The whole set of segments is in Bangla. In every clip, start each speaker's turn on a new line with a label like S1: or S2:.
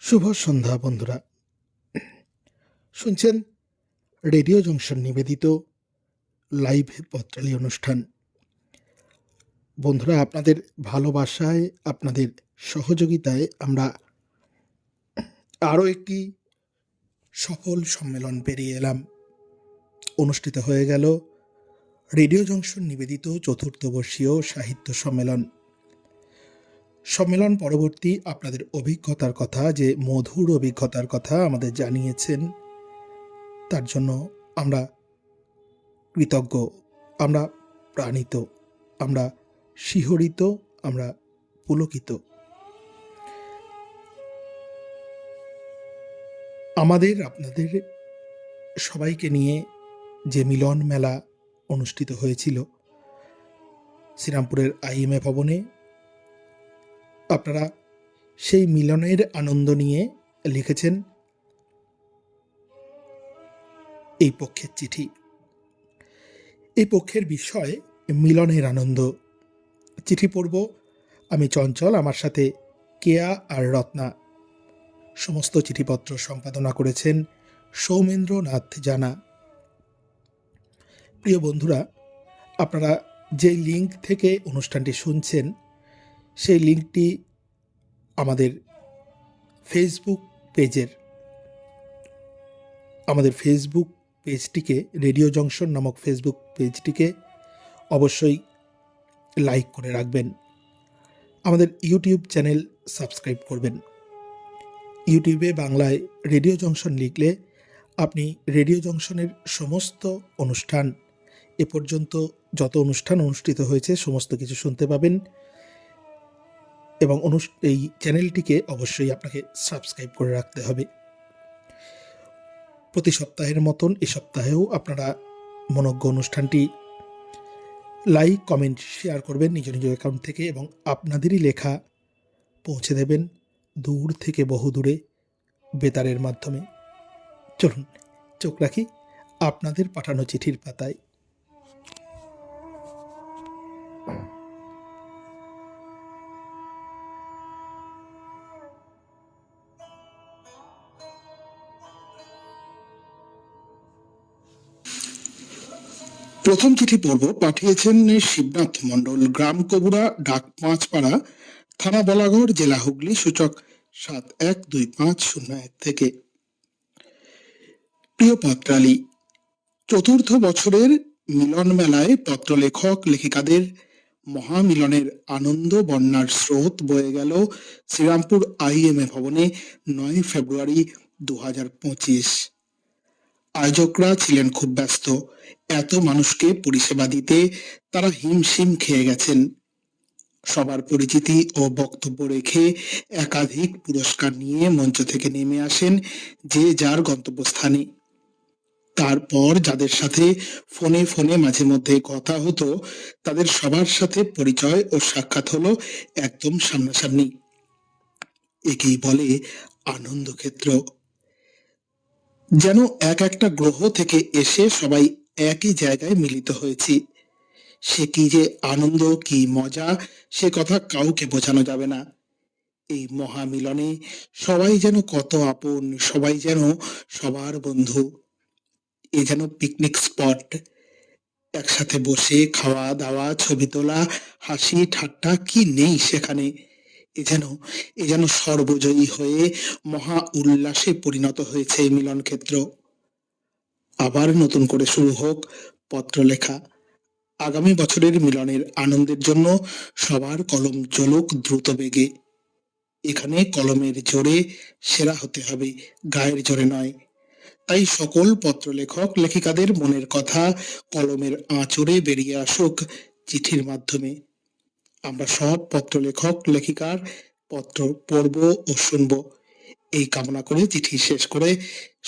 S1: শুভ সন্ধ্যা বন্ধুরা, শুনছেন রেডিও জংশন নিবেদিত লাইভ পত্রালি অনুষ্ঠান। বন্ধুরা, আপনাদের ভালোবাসায়, আপনাদের সহযোগিতায় আমরা আরও একটি সফল সম্মেলন পেরিয়ে এলাম। অনুষ্ঠিত হয়ে গেল রেডিও জংশন নিবেদিত চতুর্থবর্ষীয় সাহিত্য সম্মেলন। সম্মেলন পরবর্তী আপনাদের অভিজ্ঞতার কথা, যে মধুর অভিজ্ঞতার কথা আমাদের জানিয়েছেন, তার জন্য আমরা কৃতজ্ঞ, আমরা প্রাণিত, আমরা শিহরিত, আমরা পুলকিত। আমাদের আপনাদের সবাইকে নিয়ে যে মিলন মেলা অনুষ্ঠিত হয়েছিল শ্রীরামপুরের IMA ভবনে, আপনারা সেই মিলনের আনন্দ নিয়ে লিখেছেন এই পক্ষের চিঠি। এই পক্ষের বিষয় মিলনের আনন্দ। চিঠি পড়ব আমি চঞ্চল, আমার সাথে কেয়া আর রত্না। সমস্ত চিঠিপত্র সম্পাদনা করেছেন সৌমেন্দ্রনাথ জানা। প্রিয় বন্ধুরা, আপনারা যে লিঙ্ক থেকে অনুষ্ঠানটি শুনছেন, সেই লিঙ্কটি আমাদের ফেসবুক পেজটিকে, রেডিও জংশন নামক ফেসবুক পেজটিকে অবশ্যই লাইক করে রাখবেন। আমাদের ইউটিউব চ্যানেল সাবস্ক্রাইব করবেন। ইউটিউবে বাংলায় রেডিও জংশন লিখলে আপনি রেডিও জংশনের সমস্ত অনুষ্ঠান, এ পর্যন্ত যত অনুষ্ঠান অনুষ্ঠিত হয়েছে সমস্ত কিছু শুনতে পাবেন। এবং এই চ্যানেলটিকে অবশ্যই আপনাকে সাবস্ক্রাইব করে রাখতে হবে। প্রতি সপ্তাহের মতন এ সপ্তাহেও আপনারা মনোজ্ঞ অনুষ্ঠানটি লাইক, কমেন্ট, শেয়ার করবেন নিজ নিজ অ্যাকাউন্ট থেকে, এবং আপনাদেরই লেখা পৌঁছে দেবেন দূর থেকে বহু দূরে বেতারের মাধ্যমে। চলুন চোখ রাখি আপনাদের পাঠানো চিঠির পাতায়। প্রথম চিঠি পর্ব পাঠিয়েছেন শিবনাথ মণ্ডল, গ্রাম কবুরা, ডাক পাঁচপাড়া, থানা বলাগড়, জেলা হুগলি, সূচক 712501 থেকে। প্রিয় পত্রালি, চতুর্থ বছরের মিলন মেলায় পত্রলেখক লেখিকাদের মহামিলনের আনন্দ বন্যার স্রোত বয়ে গেল শ্রীরামপুর IMA ভবনে 9 ফেব্রুয়ারি 2025। আয়োজকরা ছিলেন খুব ব্যস্ত। এত মানুষকে পরিষেবা দিতে তারা হিমশিম খেয়ে গেছেন। সবার পরিচিতি ও বক্তব্য রেখে একাধিক পুরস্কার নিয়ে মঞ্চ থেকে নেমে আসেন যে যার গন্তব্যস্থানে। তারপর যাদের সাথে ফোনে ফোনে মাঝে মধ্যে কথা হতো, তাদের সবার সাথে পরিচয় ও সাক্ষাৎ হলো একদম সামনাসামনি। একেই বলে আনন্দক্ষেত্র। যেন একটা গ্রহ থেকে এসে সবাই একই জায়গায় মিলিত হয়েছি। সে কি যে আনন্দ, কি মজা, সে কথা কাউকে বোঝানো যাবে না। এই মহামিলনে সবাই যেন কত আপন, সবাই যেন সবার বন্ধু। এ যেন পিকনিক স্পট। একসাথে বসে খাওয়া দাওয়া, ছবি তোলা, হাসি ঠাট্টা কি নেই সেখানে। এ যেন সর্বজয়ী হয়ে মহা উল্লাসে পরিণত হয়েছে এই মিলন ক্ষেত্র। আবার নতুন করে শুরু হোক পত্রলেখা। আগামী বছরের মিলনের আনন্দের জন্য সবার কলম চলুক দ্রুত বেগে। এখানে কলমের জোরে সেরা হতে হবে, গায়ের জোরে নয়। তাই সকল পত্রলেখক লেখিকাদের মনের কথা কলমের আঁচড়ে বেরিয়ে আসুক চিঠির মাধ্যমে। আমরা সব পত্রলেখক লেখিকার পত্র পড়ব ও শুনব, এই কামনা করে চিঠি শেষ করে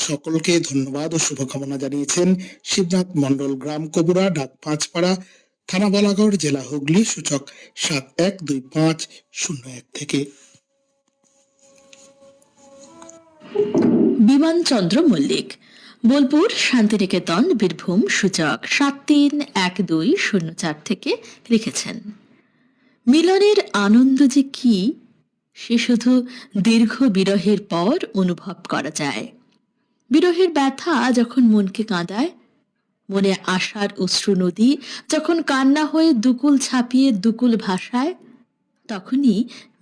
S1: সকলকে ধন্যবাদ ও শুভকামনা জানিয়েছেন শিবনাথ মণ্ডল, গ্রাম কবুরা, ডাক পাঁচপাড়া, থানা বলাগড়, জেলা হুগলি, সূচক 712501 থেকে।
S2: বিমানচন্দ্র মল্লিক, বোলপুর, শান্তিনিকেতন, বীরভূম, সূচক 731204 থেকে লিখেছেন, মিলনের আনন্দ যে কি সে শুধু দীর্ঘ বিরহের পর অনুভব করা যায়। বিরহের ব্যথা যখন মনকে কাঁদায়, মনে আশার অশ্রু নদী যখন কান্না হয়ে দুকুল ছাপিয়ে দুকুল ভাষায়, তখনই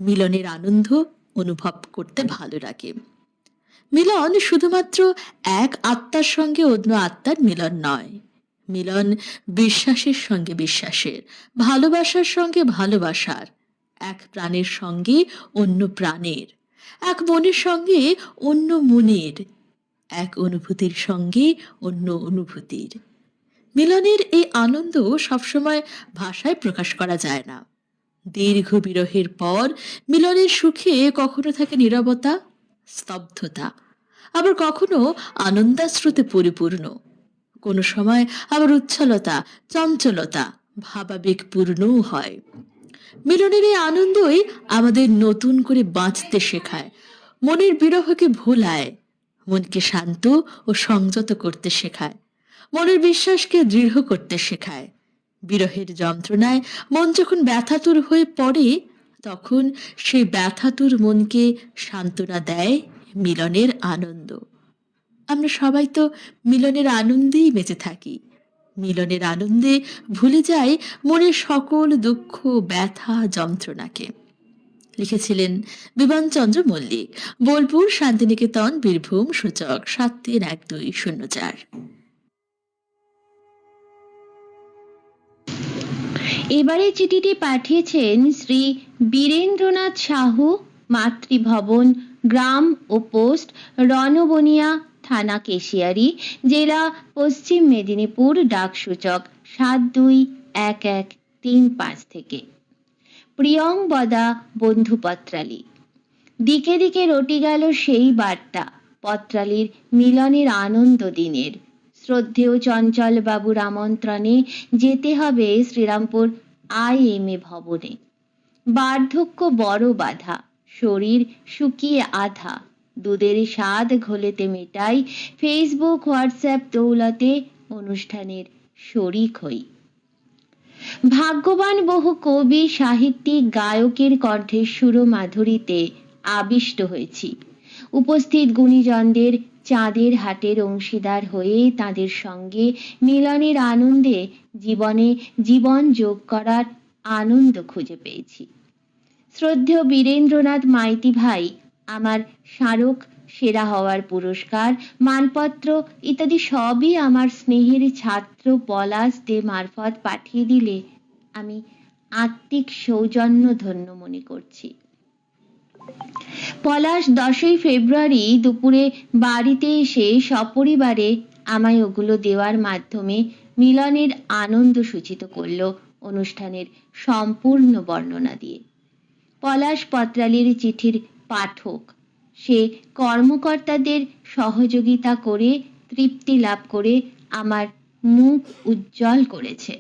S2: মিলনের আনন্দ অনুভব করতে ভালো লাগে। মিলন শুধুমাত্র এক আত্মার সঙ্গে অন্য আত্মার মিলন নয়। মিলন বিশ্বাসের সঙ্গে বিশ্বাসের, ভালোবাসার সঙ্গে ভালোবাসার, এক প্রাণের সঙ্গে অন্য প্রাণের, এক মনের সঙ্গে অন্য মনের, এক অনুভূতির সঙ্গে অন্য অনুভূতির। মিলনের এই আনন্দ সবসময় ভাষায় প্রকাশ করা যায় না। দীর্ঘ বিরহের পর মিলনের সুখে কখনো থাকে নীরবতা, স্তব্ধতা, আবার কখনো আনন্দাশ্রুতে পরিপূর্ণ, কোনো সময় আবার উচ্ছলতা, চঞ্চলতা, ভাবাবেগপূর্ণও হয়। মিলনের এই আনন্দই আমাদের নতুন করে বাঁচতে শেখায়, মনের বিরহকে ভোলায়, মনকে শান্ত ও সংযত করতে শেখায়, মনের বিশ্বাসকে দৃঢ় করতে শেখায়। বিরহের যন্ত্রণায় মন যখন ব্যথাতুর হয়ে পড়ে, তখন সেই ব্যথাতুর মনকে সান্ত্বনা দেয় মিলনের আনন্দ। আমরা সবাই তো মিলনের আনন্দেই বেঁচে থাকি। মিলনের আনন্দে ভুলে যাই মনের সকল দুঃখ, ব্যথা, যন্ত্রণাকে। লিখেছিলেন বিমানচন্দ্র মল্লিক, বোলপুর, শান্তিনিকেতন, বীরভূম, সূচক 731204।
S3: এবারে চিঠিটি পাঠিয়েছেন শ্রী বীরেন্দ্রনাথ সাহু, মাতৃভবন, গ্রাম ও পোস্ট রণবনিয়া, থানা কেশিয়ারি, জেলা পশ্চিম মেদিনীপুর, ডাকসূচক 721135 থেকে। প্রিয়ংবদা বন্ধু পত্রালী, দিকে দিকে রটি গেল সেই বার্তা পত্রালীর মিলনের আনন্দ দিনের। শ্রদ্ধেয় চঞ্চল বাবুর আমন্ত্রণে যেতে হবে শ্রীরামপুর IMA ভবনে। বার্ধক্য বড় বাধা, শরীর শুকিয়ে আধা, দুধের স্বাদ ঘোলেতে মেটাই, ফেসবুক হোয়াটসঅ্যাপ দৌলতে অনুষ্ঠানের শরিক হই। ভাগ্যবান বহু কবি, সাহিত্যিক, গায়কের কণ্ঠের সুর মাধুরীতে আবিষ্ট হয়েছি। উপস্থিত গুণীজনদের চাঁদের হাটের অংশীদার হয়ে তাদের সঙ্গে মিলনের আনন্দে জীবনে জীবন যোগ করার আনন্দ খুঁজে পেয়েছি। শ্রদ্ধেয় বীরেন্দ্রনাথ মাইতি ভাই আমার স্মারক, সেরা হওয়ার পুরস্কার, মানপত্র ইত্যাদি সবই আমার স্নেহের ছাত্র পলাশ দে মারফত পাঠিয়ে দিলে আমি আত্মিক সৌজন্য ধন্য মনে করছি। পলাশ 10ই ফেব্রুয়ারি দুপুরে বাড়িতে এসে সপরিবারে আমায় ওগুলো দেওয়ার মাধ্যমে মিলনের আনন্দ সূচিত করল অনুষ্ঠানের সম্পূর্ণ বর্ণনা দিয়ে। পলাশ পত্রালীর চিঠির পাঠক, সে কর্মকর্তাদের সহযোগিতা করে তৃপ্তি লাভ করে আমার মুখ উজ্জ্বল করেছে।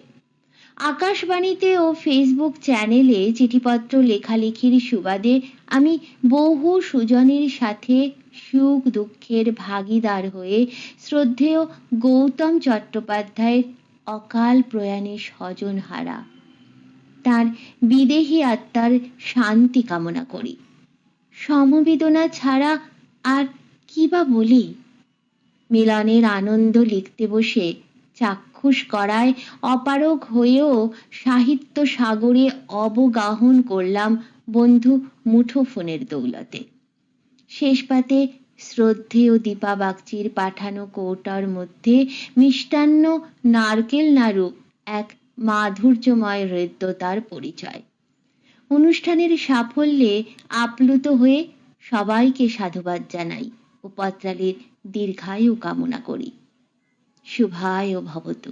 S3: আকাশবাণীতে ও ফেসবুক চ্যানেলে চিঠিপত্র লেখালেখির সুবাদে আমি বহু সুজনের সাথে সুখ দুঃখের ভাগীদার হয়ে শ্রদ্ধেয় গৌতম চট্টোপাধ্যায়ের অকাল প্রয়াণে স্বজন হারা তার বিদেহী আত্মার শান্তি কামনা করি। সমবেদনা ছাড়া আর কি বা বলি। মিলনের আনন্দ লিখতে বসে চাক্ষুষ করায় অপারগ হয়েও সাহিত্য সাগরে অবগাহন করলাম বন্ধু মুঠোফোনের দৌলতে। শেষ পাতে শ্রদ্ধেয় দীপা বাগচির পাঠানো কৌটার মধ্যে মিষ্টান্ন, নারকেল নাড়ু এক মাধুর্যময় হৃদ্যতার পরিচয়। অনুষ্ঠানের সাফল্যে আপ্লুত হয়ে সবাইকে সাধুবাদ জানাই ও পত্রালীর দীর্ঘায়ু কামনা করি। শুভায় ভবতু।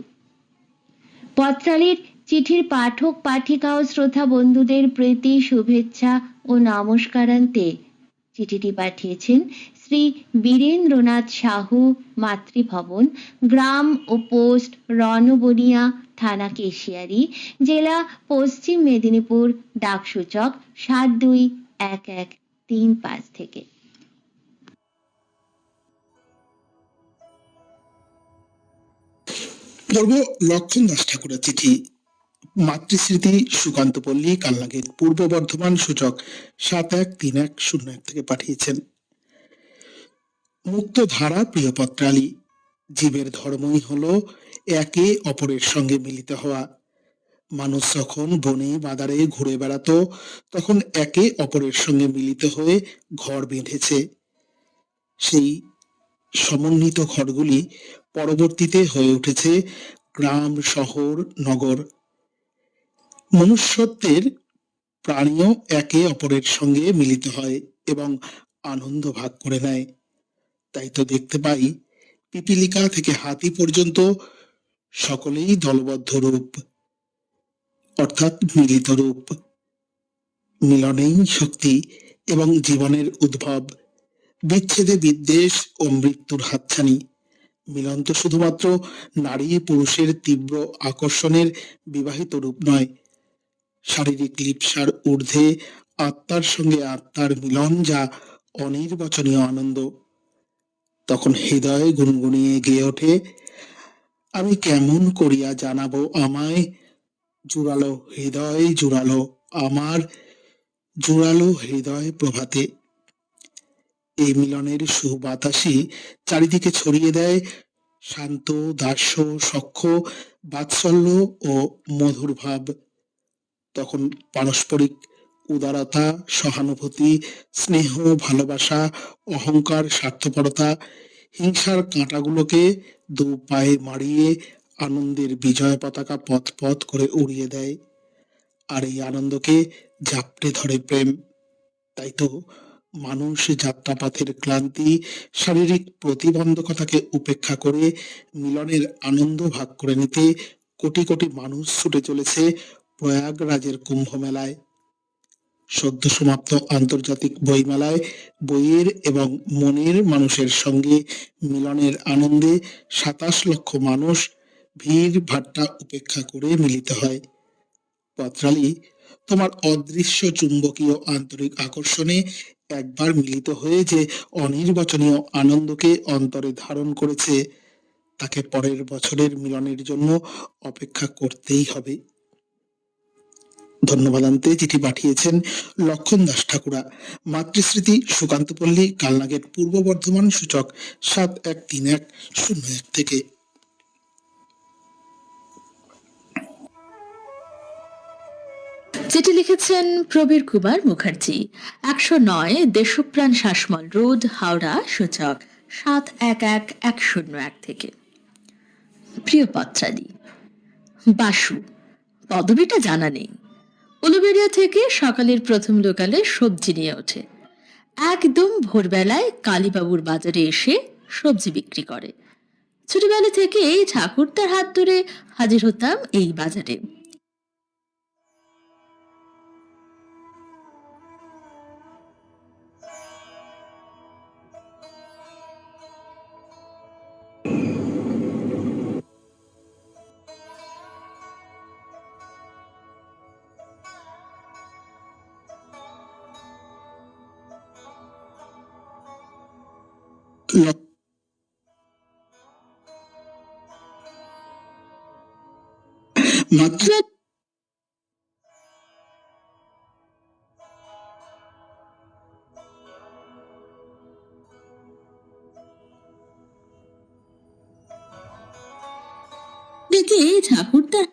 S3: পত্রালীর চিঠির পাঠক, পাঠিকা ও শ্রোতা বন্ধুদের প্রীতি, শুভেচ্ছা ও নমস্কারান্তে চিঠিটি পাঠিয়েছেন শ্রী বীরেন্দ্রনাথ সাহু, মাতৃভবন, গ্রাম ও পোস্ট রণবনিয়া, থানা কেশিয়ারি, জেলা পশ্চিম মেদিনীপুর, ডাকসূচক 721135 থেকে।
S1: পড়ব লক্ষণ দাস ঠাকুরের চিঠি। মাতৃস্মৃতি, সুকান্ত পল্লী, কালনাগের, পূর্ব বর্ধমান, সূচক 713101 থেকে পাঠিয়েছেন। মুক্ত ধারা প্রিয় পত্রালী, জীবের ধর্মই হলো একে অপরের সঙ্গে মিলিত হওয়া। মানুষ যখন বনে বাদারে ঘুরে বেড়াতো, তখন একে অপরের সঙ্গে মিলিত হয়ে ঘর বেঁধেছে। সেই সমন্বিত ঘরগুলি পরবর্তীতে হয়ে উঠেছে গ্রাম, শহর, নগর। মনুষ্যত্বের প্রাণীও একে অপরের সঙ্গে মিলিত হয় এবং আনন্দ ভাগ করে নেয়। তাই তো দেখতে পাই, পিপিলিকা থেকে হাতি পর্যন্ত সকলেই দলবদ্ধ রূপ, অর্থাৎ মিলিত রূপ। মিলনেই শক্তি এবং জীবনের উদ্ভব। বিচ্ছেদে বিদ্বেষ ও মৃত্যুর হাতছানি। মিলন তো শুধুমাত্র নারী পুরুষের তীব্র আকর্ষণের বিবাহিত রূপ নয়, শারীরিক লিপ্সার ঊর্ধ্বে আত্মার সঙ্গে আত্মার মিলন, যা অনির্বচনীয় আনন্দ। তখন হৃদয় গুনগুনিয়ে গেয়ে ওঠে, আমি কেমন করিয়া জানাবো আমায়, জুড়ালো হৃদয় জুড়ালো আমার, জুড়ালো হৃদয় প্রভাতে। এই মিলনের সুবাতাসই চারিদিকে ছড়িয়ে দেয় শান্ত, দাস্য, সখ্য, বাৎসল্য ও মধুর ভাব। তখন পারস্পরিক উদারতা, সহানুভূতি, স্নেহ, ভালোবাসা, অহংকার, স্বার্থপরতা, হিংসার কাঁটাগুলোকে দু পায়ে মারিয়ে আনন্দের বিজয় পতাকা পথ পথ করে উড়িয়ে দেয়। আর এই আনন্দকে জাপটে ধরে প্রেম। তাই তো মানুষ যাত্রাপথের ক্লান্তি, শারীরিক প্রতিবন্ধকতাকে উপেক্ষা করে মিলনের আনন্দ ভাগ করে নিতে কোটি কোটি মানুষ ছুটে চলেছে প্রয়াগরাজের কুম্ভ মেলায়। সদ্য সমাপ্ত আন্তর্জাতিক বইমেলায় বইয়ের এবং মনের মানুষের সঙ্গে মিলনের আনন্দে ২৭ লক্ষ মানুষ ভিড় ভাট্টা উপেক্ষা করে মিলিত হয়। পত্রালী, তোমার অদৃশ্য চুম্বকীয় আন্তরিক আকর্ষণে একবার মিলিত হয়ে যে অনির্বচনীয় আনন্দকে অন্তরে ধারণ করেছে, তাকে পরের বছরের মিলনের জন্য অপেক্ষা করতেই হবে। ধন্যবাদ আনতে চিঠি পাঠিয়েছেন লক্ষণ দাস ঠাকুরা, মাতৃস্মৃতি, সুকান্তপল্লী, কালনাগেট, পূর্ব বর্ধমান, সূচক 713101 থেকে।
S2: যেটি লিখেছেন প্রবীর কুমার মুখার্জি, ১০৯ দেশপ্রাণ শাসমল রোড, হাওড়া, সূচক 711101 থেকে। প্রিয় পত্রাদি, বাসু পদবিটা জানা নেই। উলুবেড়িয়া থেকে সকালের প্রথম লোকালে সবজি নিয়ে ওঠে। একদম ভোরবেলায় কালীবাবুর বাজারে এসে সবজি বিক্রি করে। ছোটবেলা থেকে ঠাকুরদার হাত ধরে হাজির হতাম এই বাজারে।
S1: মাতৃ
S2: দেখে ঠাকুরদার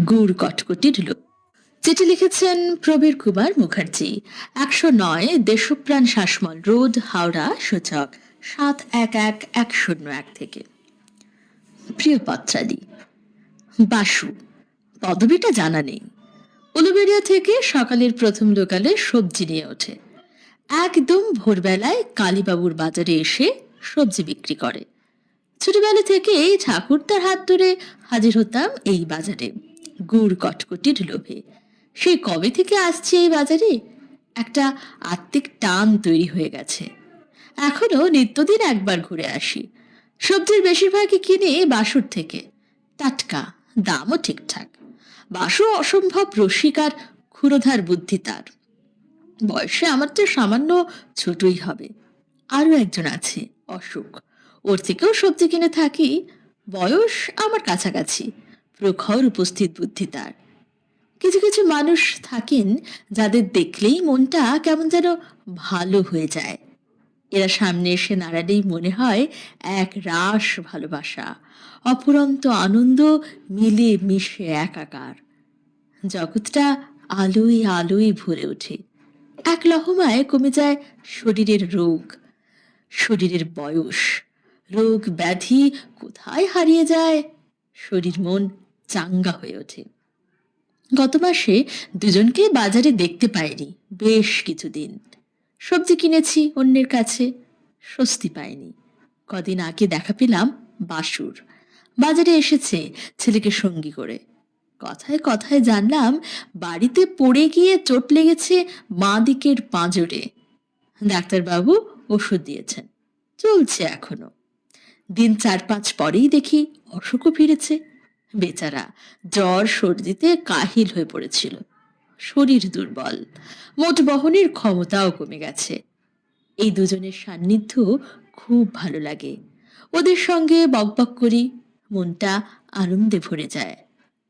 S2: গুড় কটকটির লোক। চিঠি লিখেছেন প্রবীর কুমার মুখার্জি, 109 দেশপ্রাণ শাসমল রোড, হাওড়া, সূচক 711101 থেকে। প্রিয় পত্রাদি, বাসু পদবিটা জানা নেই। উলুবেড়িয়া থেকে সকালের প্রথম লোকালে সবজি নিয়ে ওঠে। একদম ভোরবেলায় কালীবাবুর বাজারে এসে সবজি বিক্রি করে। ছোটবেলা থেকেই ঠাকুরদার হাত ধরে হাজির হতাম এই বাজারে গুড় কটকটির লোভে। সেই কবে থেকে আসছি এই বাজারে, একটা আত্মিক টান তৈরি হয়ে গেছে। এখনো নিত্যদিন একবার ঘুরে আসি। সবজির বেশিরভাগই কিনে বাসুর থেকে, টাটকা, দামও ঠিকঠাক। বাসু অসম্ভব রসিক আর ক্ষুরধার বুদ্ধি তার। বয়সে আমার তো সামান্য ছোটই হবে। আরো একজন আছে, অশোক, ওর থেকেও সবজি কিনে থাকি। বয়স আমার কাছাকাছি, প্রখর উপস্থিত বুদ্ধি তার। কিছু কিছু মানুষ থাকেন যাদের দেখলেই মনটা কেমন যেন ভালো হয়ে যায়। এরা সামনে এসে দাঁড়ালেই মনে হয় এক রাস ভালোবাসা, অফুরন্ত আনন্দ মিলে মিশে একাকার। জগৎটা আলোয় আলোয় ভরে ওঠে। এক লহমায় কমে যায় শরীরের রোগ, শরীরের বয়স, রোগ ব্যাধি কোথায় হারিয়ে যায়, শরীর মন চাঙ্গা হয়ে ওঠে। গত মাসে দুজনকে বাজারে দেখতে পাইনি বেশ কিছুদিন। সবজি কিনেছি অন্যের কাছে, স্বস্তি পাইনি। কদিন আগে দেখা পেলাম বাসুর, বাজারে এসেছে ছেলেকে সঙ্গী করে। কথায় কথায় জানলাম বাড়িতে পড়ে গিয়ে চোট লেগেছে বাঁ দিকের পাঁজরে। ডাক্তারবাবু ওষুধ দিয়েছেন, চলছে এখনো। দিন 4-5 পরেই দেখি অসুখও ফিরেছে। বেচারা জ্বর সর্দিতে কাহিল হয়ে পড়েছিল, শরীর দুর্বল, মোট বহনের ক্ষমতাও কমে গেছে। এই দুজনের সান্নিধ্য খুব ভালো লাগে। ওদের সঙ্গে বকবক করি, মনটা আনন্দে ভরে যায়।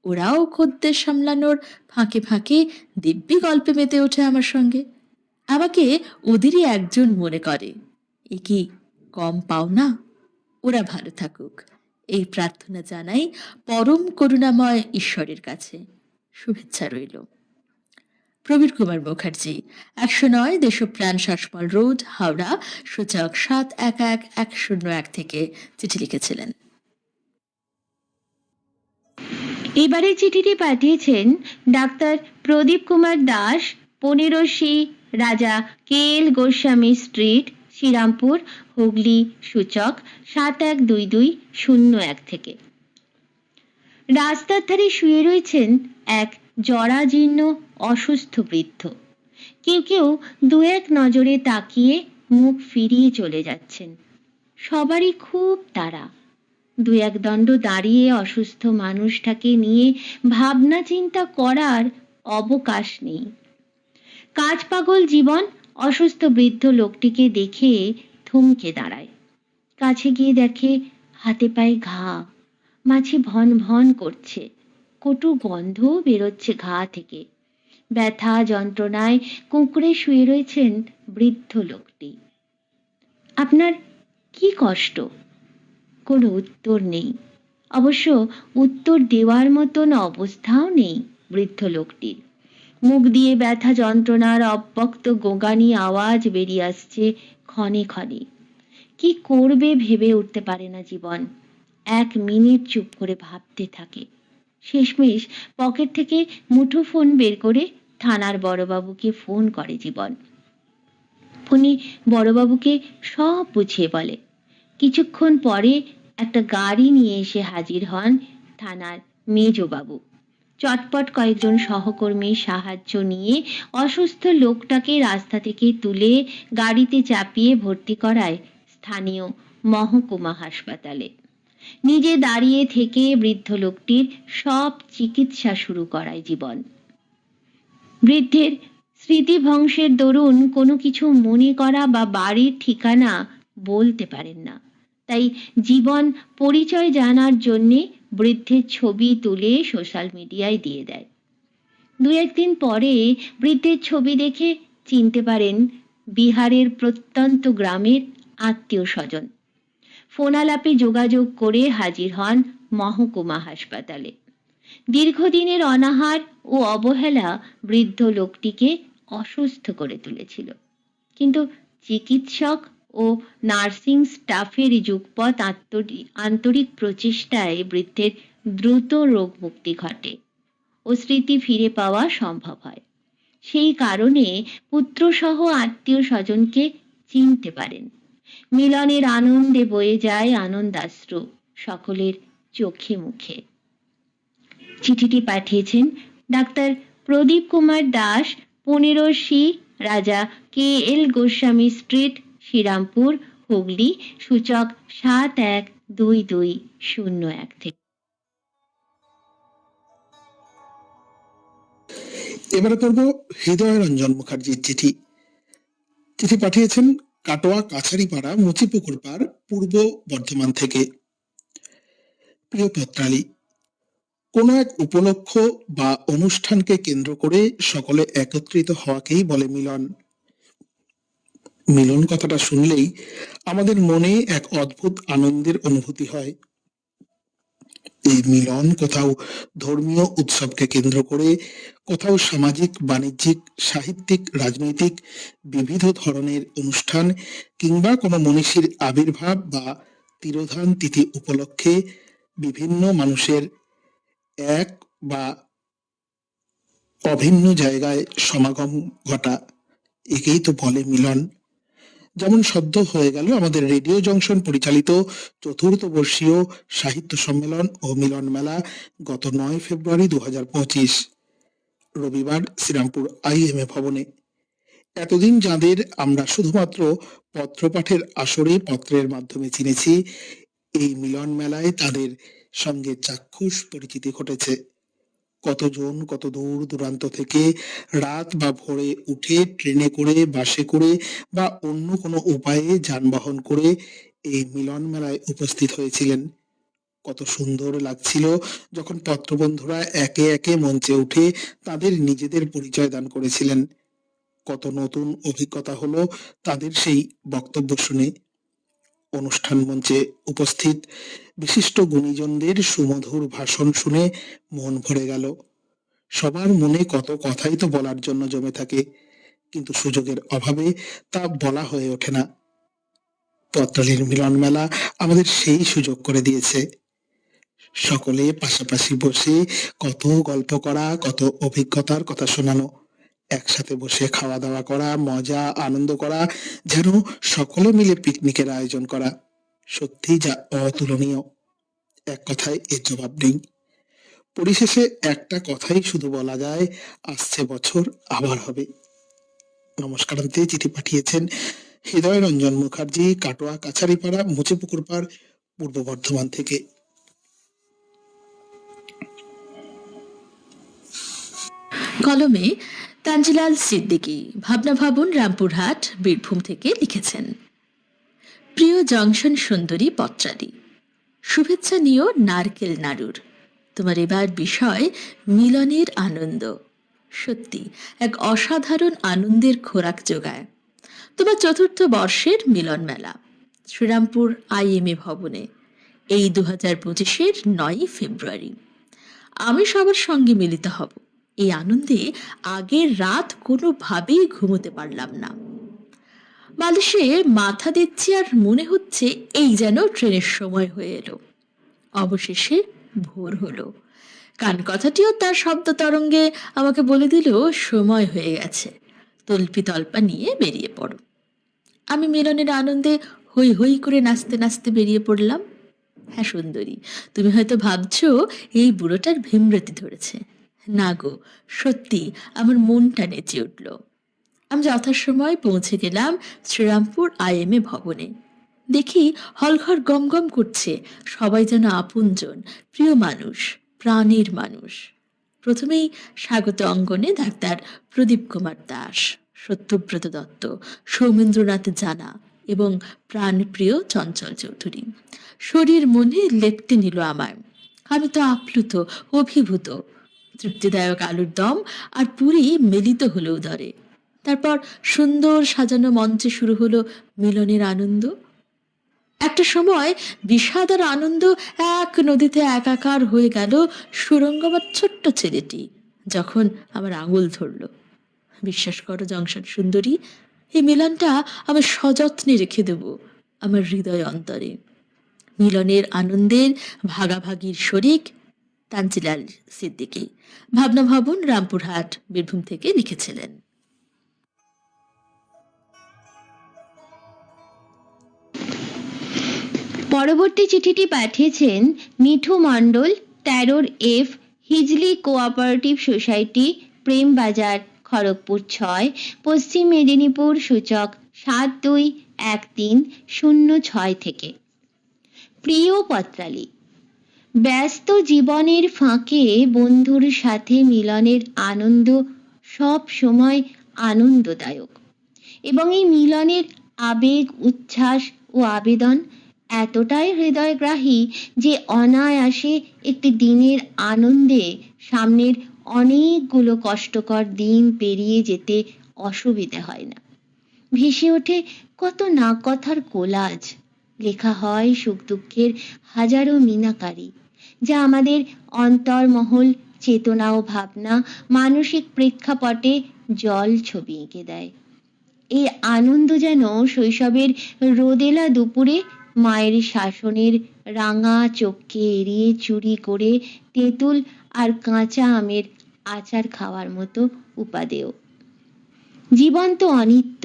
S2: ওরাও খদ্দের সামলানোর ফাঁকে ফাঁকে দিব্যি গল্পে মেতে ওঠে আমার সঙ্গে। আমাকে ওদেরই একজন মনে করে। এ কি কম পাও না? ওরা ভালো থাকুক এই প্রার্থনা জানাই পরম করুণাময় ঈশ্বরের কাছে। শুভেচ্ছা রইল। প্রবীর কুমার মুখার্জি, 109 দেশপ্রাণ শাসমল রোড, হাওড়া, সূচক 711101 থেকে চিঠি লিখেছিলেন।
S3: এবারে চিঠিটি পাঠিয়েছেন ডাক্তার প্রদীপ কুমার দাস, 15 রাজা কেএল গোস্বামী স্ট্রিট, শ্রীরামপুর, হুগলি, সূচক 712201 থেকে। রাস্তার ধারে শুয়ে রয়েছেন এক জরাজীর্ণ অসুস্থ বৃদ্ধ। কেউ কেউ দু এক নজরে তাকিয়ে মুখ ফিরিয়ে চলে যাচ্ছেন। সবারই খুব তাড়া। দু এক দণ্ড দাঁড়িয়ে অসুস্থ মানুষটাকে নিয়ে ভাবনা চিন্তা করার অবকাশ নেই। কাজ পাগল জীবন অসুস্থ বৃদ্ধ লোকটিকে দেখে থমকে দাঁড়ায়। কাছে গিয়ে দেখে হাতে পায়ে ঘা, মাছি ভন ভন করছে, কটু গন্ধ বেরোচ্ছে ঘা থেকে। ব্যথা যন্ত্রণায় কুঁকড়ে শুয়ে রয়েছেন বৃদ্ধ লোকটি। আপনার কি কষ্ট? কোনো উত্তর নেই। অবশ্য উত্তর দেওয়ার মতন অবস্থাও নেই বৃদ্ধ লোকটির। মুখ দিয়ে ব্যথা যন্ত্রণার অব্যক্ত গোগানি আওয়াজ বেরিয়ে আসছে ক্ষণে ক্ষণে। কি করবে ভেবে উঠতে পারে না জীবন। 1 মিনিট চুপ করে ভাবতে থাকে। শেষমেশ পকেট থেকে মুঠো ফোন বের করে থানার বড়বাবুকে ফোন করে জীবন। উনি বড়বাবুকে সব বুঝিয়ে বলে। কিছুক্ষণ পরে একটা গাড়ি নিয়ে এসে হাজির হন থানার মেজবাবু। চটপট কয়েকজন সহকর্মীর সাহায্য নিয়ে অসুস্থ লোকটাকে রাস্তা থেকে তুলে গাড়িতে চাপিয়ে ভর্তি করায় স্থানীয় মহকুমা হাসপাতালে। নিজে দাঁড়িয়ে থেকে বৃদ্ধ লোকটির সব চিকিৎসা শুরু করায় জীবন। বৃদ্ধের স্মৃতিভংশের দরুন কোনো কিছু মনে করা বা বাড়ির ঠিকানা বলতে পারেন না। তাই জীবন পরিচয় জানার জন্যে বৃদ্ধের ছবি তুলে সোশ্যাল মিডিয়ায় দিয়ে দেয়। 2-1 দিন পরে বৃদ্ধের ছবি দেখে চিনতে পারেন বিহারের প্রত্যন্ত গ্রামের আত্মীয় স্বজন। ফোনালাপে যোগাযোগ করে হাজির হন মহকুমা হাসপাতালে। দীর্ঘদিনের অনাহার ও অবহেলা বৃদ্ধ লোকটিকে অসুস্থ করে তুলেছিল, কিন্তু চিকিৎসক ও নার্সিং স্টাফের যুগপৎ আন্তরিক প্রচেষ্টায় বৃদ্ধের দ্রুত রোগ মুক্তি ঘটে ও স্মৃতি ফিরে পাওয়া সম্ভব হয়। সেই কারণে পুত্রসহ আত্মীয় স্বজনকে চিনতে পারেন। মিলনের আনন্দে বয়ে যায় আনন্দাশ্রু সকলের চোখে মুখে। চিঠিটি পাঠিয়েছেন ডাক্তার প্রদীপ কুমার দাস, 15 রাজা KL গোস্বামী স্ট্রিট, শ্রীরামপুর, হুগলি, সূচক 712201 থেকে।
S1: এবারে পড়ব হৃদয় রঞ্জন মুখার্জির চিঠি। চিঠি পাঠিয়েছেন কাটোয়া কাছারিপাড়া মুচিপুকুর পাড়, পূর্ব বর্ধমান থেকে। প্রিয় পত্রালী, কোনো এক উপলক্ষ বা অনুষ্ঠানকে কেন্দ্র করে সকলে একত্রিত হওয়াকেই বলে মিলন। মিলন কথাটা শুনলেই আমাদের মনে এক অদ্ভুত আনন্দের অনুভূতি হয়। এই মিলন কোথাও ধর্মীয় উৎসবকে কেন্দ্র করে, কোথাও সামাজিক, বাণিজ্যিক, সাহিত্যিক, রাজনৈতিক বিবিধ ধরনের অনুষ্ঠান, কিংবা কোনো মনীষীর আবির্ভাব বা তিরোধান তিথি উপলক্ষে বিভিন্ন মানুষের এক বা অভিন্ন জায়গায় সমাগম ঘটা, একেই তো বলে মিলন। যেমন সদ্য হয়ে গেল আমাদের রেডিও জংশন পরিচালিত 4th বর্ষীয় সাহিত্য সম্মেলন ও মিলন মেলা গত 9 ফেব্রুয়ারি 2025 রবিবার শ্রীরামপুর IMA ভবনে। এতদিন যাদের আমরা শুধুমাত্র পত্রপাঠের আসরে পত্রের মাধ্যমে চিনেছি, এই মিলন মেলায় তাদের সঙ্গে চাক্ষুষ পরিচিতি ঘটেছে। কতজন কত দূর দূরান্ত থেকে রাত বা ভোরে উঠে ট্রেনে করে, বাসে করে বা অন্য কোনো উপায়ে যানবাহন করে এই মিলন মেলায় উপস্থিত হয়েছিলেন। কত সুন্দর লাগছিল যখন পত্রবন্ধুরা একে একে মঞ্চে উঠে তাদের নিজেদের পরিচয় দান করেছিলেন। কত নতুন অভিজ্ঞতা হলো তাদের সেই বক্তব্য শুনে। অনুষ্ঠান মঞ্চে উপস্থিত বিশিষ্ট গুণীজনদের সুমধুর ভাষণ শুনে মন ভরে গেল। সবার মনে কত কথাই তো বলার জন্য জমে থাকে, কিন্তু সুযোগের অভাবে তা বলা হয়ে ওঠে না। পত্রালীর মিলন মেলা আমাদের সেই সুযোগ করে দিয়েছে। সকলে পাশাপাশি বসে কত গল্প করা, কত অভিজ্ঞতার কথা শোনানো, একসাথে বসে খাওয়া দাওয়া করা, মজা আনন্দ করা, যেন সকলে মিলে পিকনিকের আয়োজন করা, সত্যি যা অতুলনীয়। এক কথায় এর জবাব নেই। পরিশেষে একটা কথাই শুধু বলা যায়, আসছে বছর আবার হবে। নমস্কারান্তে চিঠি পাঠিয়েছেন হৃদয় রঞ্জন মুখার্জি, কাটোয়া কাছারিপাড়া মুচিপুকুর পাড়, পূর্ব বর্ধমান থেকে।
S2: কলমে তানজিলাল সিদ্দিকী, ভাবনা ভবন, রামপুরহাট, বীরভূম থেকে লিখেছেন, প্রিয় জংশন সুন্দরী পত্রালী, শুভেচ্ছা নিও নারকেল নাড়ুর। তোমার এবার বিষয় মিলনের আনন্দ সত্যি এক অসাধারণ আনন্দের খোরাক যোগায়। তোমার 4th বর্ষের মিলন মেলা শ্রীরামপুর IMA ভবনে এই 2025-এর 9 ফেব্রুয়ারি। আমি সবার সঙ্গে মিলিত হব। এই আনন্দে আগের রাত কোনোভাবেই ঘুমোতে পারলাম না। বালিশে মাথা দিচ্ছি আর মনে হচ্ছে এই যেন ট্রেনের সময় হয়ে এলো। অবশেষে ভোর হলো। কান কথাটিও তার শব্দ তরঙ্গে আমাকে বলে দিল সময় হয়ে গেছে, তল্পি তল্পা নিয়ে বেরিয়ে পড়ো। আমি মিলনের আনন্দে হই হই করে নাচতে নাচতে বেরিয়ে পড়লাম। হ্যাঁ সুন্দরী, তুমি হয়তো ভাবছো এই বুড়োটার ভীমরতি ধরেছে। না গো, সত্যি আমার মনটা নেচে উঠল। আমি যথাসময় পৌঁছে গেলাম শ্রীরামপুর IMA ভবনে। দেখি হলঘর গম গম করছে, সবাই যেন আপনজন, প্রিয় মানুষ, প্রাণীর মানুষ। প্রথমেই স্বাগত অঙ্গনে ডাক্তার প্রদীপ কুমার দাস, সত্যব্রত দত্ত, সৌমেন্দ্রনাথ জানা এবং প্রাণপ্রিয় চঞ্চল চৌধুরী। শরীর মনে লেপ্টে নিল আমায়। আমি তো আপ্লুত, অভিভূত। তৃপ্তিদায়ক আলুর দম আর পুরি মিলিত হলো উদরে। তারপর সুন্দর সাজানো মঞ্চে শুরু হলো মিলনের আনন্দ। একটা সময় বিষাদ আর আনন্দ এক নদীতে একাকার হয়ে গেল সুরঙ্গমার ছোট্ট ছেলেটি যখন আমার আঙুল ধরল। বিশ্বাস করো জংশন সুন্দরী, এই মিলনটা আমি সযত্নে রেখে দেব আমার হৃদয় অন্তরে। মিলনের আনন্দের ভাগাভাগির শরিক তানজিলাল সিদ্দিকী, ভাবনা ভবন, রামপুরহাট, বীরভূম থেকে লিখেছিলেন।
S3: পরবর্তী চিঠিটি পাঠিয়েছেন মিঠু মণ্ডল, 13F, Hijli cooperative society, Prembazar, Kharagpur 6, পশ্চিম মেদিনীপুর, সূচক 721306 থেকে। প্রিয় পত্রালী, ব্যস্ত জীবনের ফাঁকে বন্ধুর সাথে মিলনের আনন্দ সব সময় আনন্দদায়ক, এবং এই মিলনের আবেগ, উচ্ছ্বাস ও আবেদন এতটাই হৃদয়গ্রাহী যে অনায়াসে একটি দিনের আনন্দে সামনের অনেকগুলো কষ্টকর দিন পেরিয়ে যেতে অসুবিধে হয় না। ভেসে ওঠে কত না কথার কোলাজ, লেখা হয় সুখ দুঃখের হাজারো মিনাকারি, যা আমাদের অন্তর্মহল, চেতনা ও ভাবনা, মানসিক প্রেক্ষাপটে জল ছবি এঁকে দেয়। এই আনন্দ যেন শৈশবের রোদেলা দুপুরে মায়ের শাসনের রাঙা চোখকে এড়িয়ে চুরি করে তেঁতুল আর কাঁচা আমের আচার খাওয়ার মতো উপাদেয়। জীবন তো অনিত্য,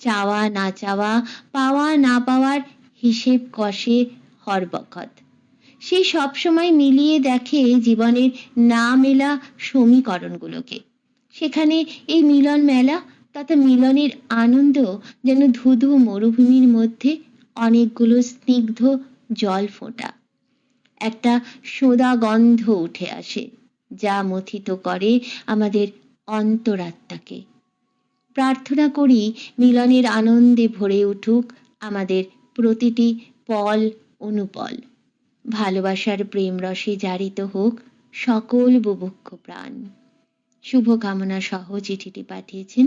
S3: চাওয়া না চাওয়া, পাওয়া না পাওয়ার হিসেব কষে হরবক্ষত। সে সবসময় মিলিয়ে দেখে জীবনের না মেলা সমীকরণগুলোকে। সেখানে এই মিলন মেলা তথা মিলনের আনন্দ যেন ধুধু মরুভূমির মধ্যে অনেকগুলো স্নিগ্ধ জল ফোঁটা। একটা সোদা গন্ধ উঠে আসে, যা মথিত করে আমাদের অন্তরাত্মাকে। প্রার্থনা করি মিলনের আনন্দে ভরে উঠুক আমাদের প্রতিটি পল অনুপল। ভালোবাসার প্রেম রসে জারিত হোক সকল বুভুক্ষ প্রাণ। শুভকামনা সহ চিঠিটি পাঠিয়েছেন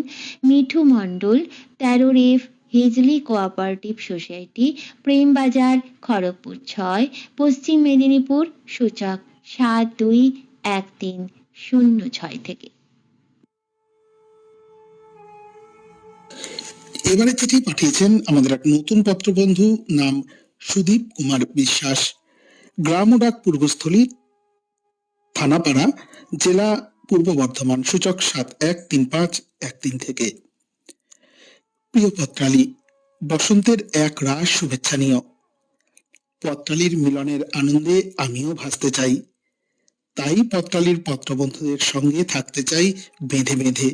S3: মিঠু মণ্ডল, 13F, Hijli cooperative society, Prembazar, Kharagpur 6, পশ্চিম মেদিনীপুর, সূচক 721306 থেকে।
S1: এবারে চিঠি পাঠিয়েছেন আমাদের এক নতুন পত্রবন্ধু, নাম সুদীপ কুমার বিশ্বাস, গ্রাম ও ডাক পূর্বস্থলী, থানাপাড়া, জেলা পূর্ব বর্ধমান, সূচক 713513 থেকে। প্রিয় পত্রালী, বসন্তের এক রাশ শুভেচ্ছা নিও। পত্রালীর মিলনের আনন্দে আমিও ভাসতে চাই, তাই পত্রালীর পত্রবন্ধুদের সঙ্গে থাকতে চাই বেঁধে বেঁধে।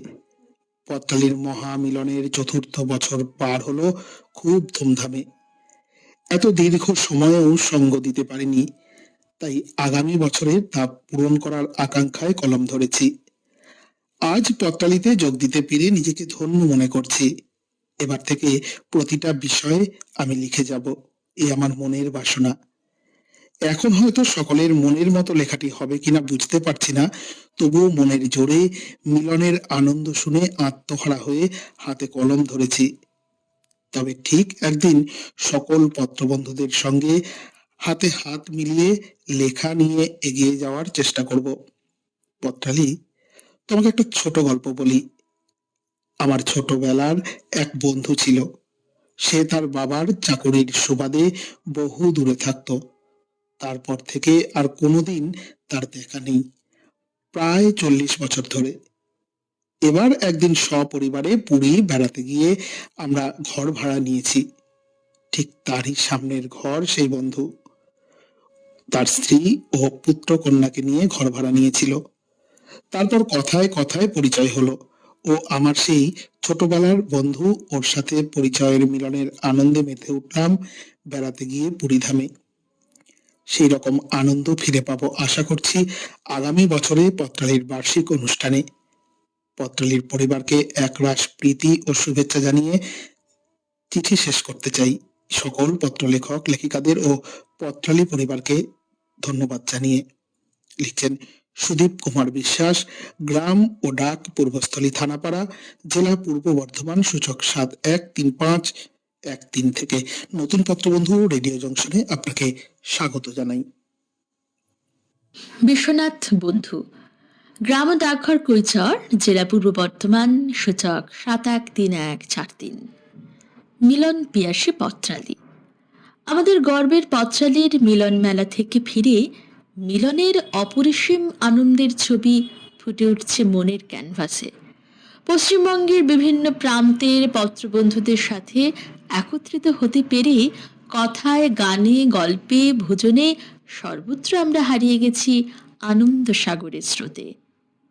S1: পত্রালীর মহামিলনের 4র্থ বছর পার হলো খুব ধুমধামে। এত দীর্ঘ সময়েও সঙ্গ দিতে পারিনি, তাই আগামী বছরে তা পূরণ করার আকাঙ্ক্ষায় কলম ধরেছি। আজ পত্রালীতে যোগ দিতে পেরে নিজেকে ধন্য মনে করছি। এবার থেকে প্রতিটা বিষয়ে আমি লিখে যাব, এ আমার মনের বাসনা। এখন হয়তো সকলের মনের মতো লেখাটি হবে কিনা বুঝতে পারছি না, তবুও মনের জোরে মিলনের আনন্দ শুনে আত্মহারা হয়ে হাতে কলম ধরেছি। তবে ঠিক একদিন সকল পত্রবন্ধুদের সঙ্গে হাতে হাত মিলিয়ে লেখা নিয়ে এগিয়ে যাওয়ার চেষ্টা করব। পত্রালী, তোমাকে একটা ছোট গল্প বলি। আমার ছোটবেলার এক বন্ধু ছিল। সে তার বাবার চাকরির সুবাদে বহু দূরে থাকতো। তারপর থেকে আর কোনোদিন তার দেখা নেই, প্রায় 40 বছর ধরে। এবার একদিন সপরিবারে পুরী বেড়াতে গিয়ে আমরা ঘর ভাড়া নিয়েছি। ঠিক তারই সামনের ঘর সেই বন্ধু। তার স্ত্রী ও পুত্র কন্যাকে নিয়ে ঘর ভাড়া নিয়েছিল। তারপর কথায় কথায় পরিচয় হলো। ও আমার সেই ছোটবেলার বন্ধু, ওর সাথে পরিচয়ের মিলনের আনন্দে মেতে উঠলাম বেড়াতে গিয়ে পুরীধামে। সেই রকম আনন্দ ফিরে পাবো আশা করছি আগামী বছরে পত্রালীর বার্ষিক অনুষ্ঠানে। পত্রালীর পরিবারকে একরাশ প্রীতি ও শুভেচ্ছা জানিয়ে চিঠি শেষ করতে চাই। সকল পত্রলেখক লেখিকাদের ও পত্রালী পরিবারকে ধন্যবাদ জানিয়ে। লিখছেন সুদীপ কুমার বিশ্বাস, গ্রাম ও ডাক পূর্বস্থলী, থানাপাড়া, জেলা পূর্ব বর্ধমান, সূচক 713513 থেকে। নতুন পত্রবন্ধু রেডিও জংশনে আপনাকে স্বাগত জানাই।
S2: বিশ্বনাথ বন্ধু, গ্রাম ও ডাকঘর কৈচর, জেলা পূর্ব বর্ধমান, সূচক 713143। মিলন পিয়াসী পত্রালী। আমাদের গর্বের পত্রালীর মিলন মেলা থেকে ফিরে মিলনের অপরিসীম আনন্দের ছবি ফুটে উঠছে মনের ক্যানভাসে। পশ্চিমবঙ্গের বিভিন্ন প্রান্তের পত্রবন্ধুদের সাথে একত্রিত হতে পেরে কথায়, গানে, গল্পে, ভোজনে সর্বত্র আমরা হারিয়ে গেছি আনন্দ সাগরের স্রোতে।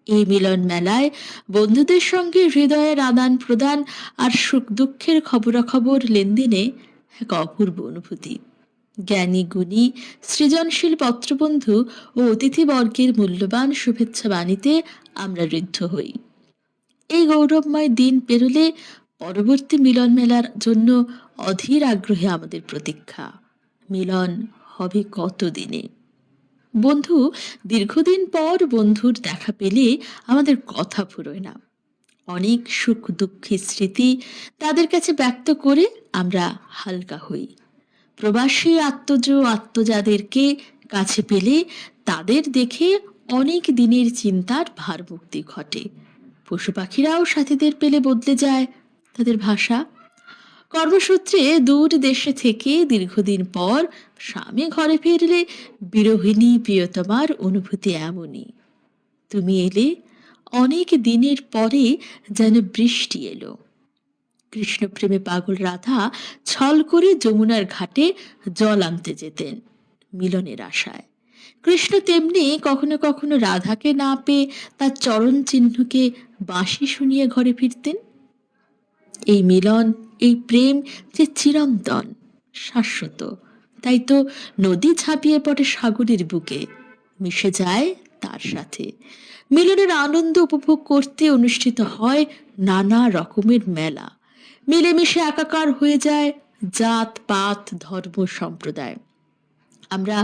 S2: এই মিলন মেলায় বন্ধুদের সঙ্গে হৃদয়ের আদান প্রদান আর সুখ দুঃখের খবরাখবর লেনদেনে এক অপূর্ব অনুভূতি। জ্ঞানী গুণী সৃজনশীল পত্রবন্ধু ও অতিথিবর্গের মূল্যবান শুভেচ্ছা বাণীতে আমরা ঋদ্ধ হই। এই গৌরবময় দিন পেরোলে পরবর্তী মিলন মেলার জন্য অধীর আগ্রহে আমাদের প্রতীক্ষা। মিলন হবে কত দিনে? বন্ধু, দীর্ঘদিন পর বন্ধুর দেখা পেলে আমাদের কথা ফুরোয় না। অনেক সুখ দুঃখের স্মৃতি তাদের কাছে ব্যক্ত করে আমরা হালকা হই। প্রবাসী আত্মজাদেরকে কাছে পেলে তাদের দেখে অনেক দিনের চিন্তার ভারমুক্তি ঘটে। পশু পাখিরাও সাথীদের পেলে বদলে যায় তাদের ভাষা। কর্মসূত্রে দূর দেশে থেকে দীর্ঘদিন পর স্বামী ঘরে ফিরলে বিরহিণী প্রিয়তমার অনুভূতি এমনই। তুমি এলে, অনেক দিনের পরে যেন বৃষ্টি এলো। কৃষ্ণপ্রেমে পাগল রাধা ছল করে যমুনার ঘাটে জল আনতে যেতেন মিলনের আশায়। কৃষ্ণ তেমনি কখনো কখনো রাধাকে না পেয়ে তার চরণ চিহ্নকে বাঁশি শুনিয়ে ঘরে ফিরতেন। এই মিলন, এই প্রেম যে চিরন্তন, শাশ্বত, তাই তো নদী ঝাঁপিয়ে পড়ে সাগরের বুকে, মিশে যায় তার সাথে। মিলনের আনন্দ উপভোগ করতে অনুষ্ঠিত হয় নানা রকমের মেলা। মিলেমিশে একাকার হয়ে যায় জাত পাত ধর্ম সম্প্রদায়। আমরা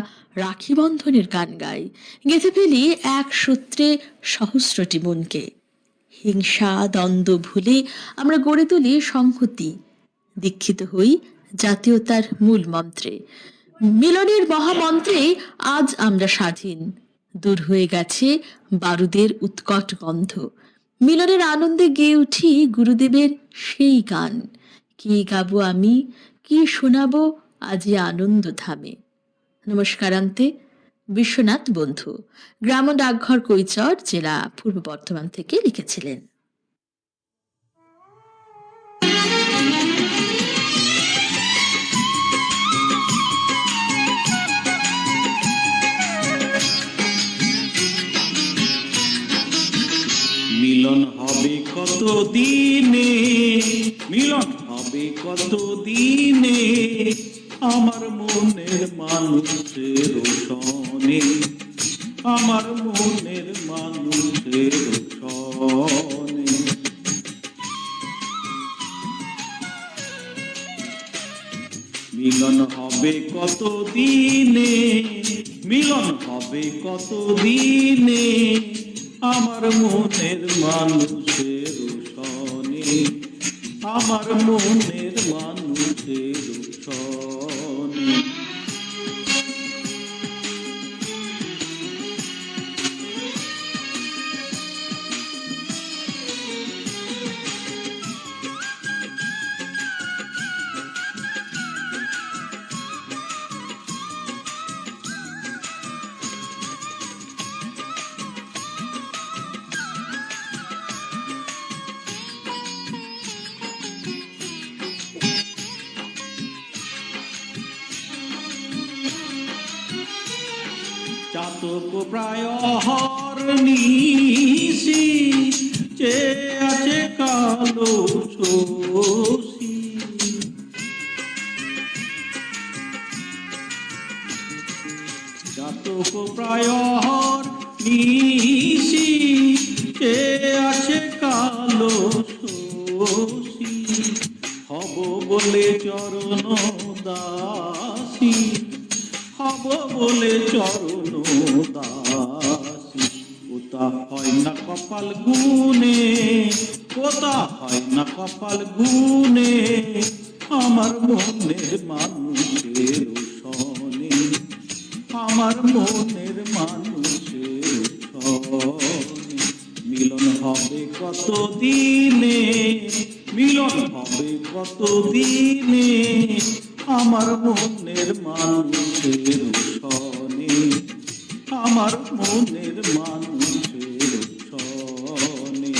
S2: রাখি বন্ধনের গান গাই, গেঁথে ফেলি এক সূত্রে সহস্রটি মনকে। হিংসা দ্বন্দ্ব ভুলে আমরা গড়ে তুলি সংহতি, দীক্ষিত হই জাতীয়তার মূল মন্ত্রে। মিলনের মহামন্ত্রে আজ আমরা স্বাধীন। দূর হয়ে গেছে বারুদের উৎকট গন্ধ। মিলনের আনন্দে গেয়ে উঠি গুরুদেবের সেই গান। কি গাবো আমি, কি শোনাবো আজি আনন্দ ধামে। নমস্কারান্তে, বিশ্বনাথ বন্ধু, গ্রাম ও ডাকঘর কৈচর, জেলা পূর্ব বর্ধমান থেকে লিখেছিলেন।
S4: মিলন হবে কত দিনে, মিলন হবে কত দিনে, আমার মনের মানুষের সনে, আমার মনের মানুষের সনে। মিলন হবে কত দিনে, মিলন হবে কত দিনে, আমার মনের মানুষের সনে, আমার মনের মানুষের সনে। চাতক প্রায় অহর্নিশি, চেয়ে আছে কালো শশী। চাতক প্রায় অহর্নিশি, চেয়ে আছে কালো শশী। হব বলে চরণ দাসী, হব বলে চরণ দাসী। ওটা হয় না কপাল গুনে, ওটা হয় না কপাল গুনে, আমার মনের মানুষের সনে, আমার মনের মানুষের সনে। মিলন হবে কত দিনে, মিলন হবে কত দিনে, আমার মনের মানুষের সনে, আমার মনের মানুষের সনে।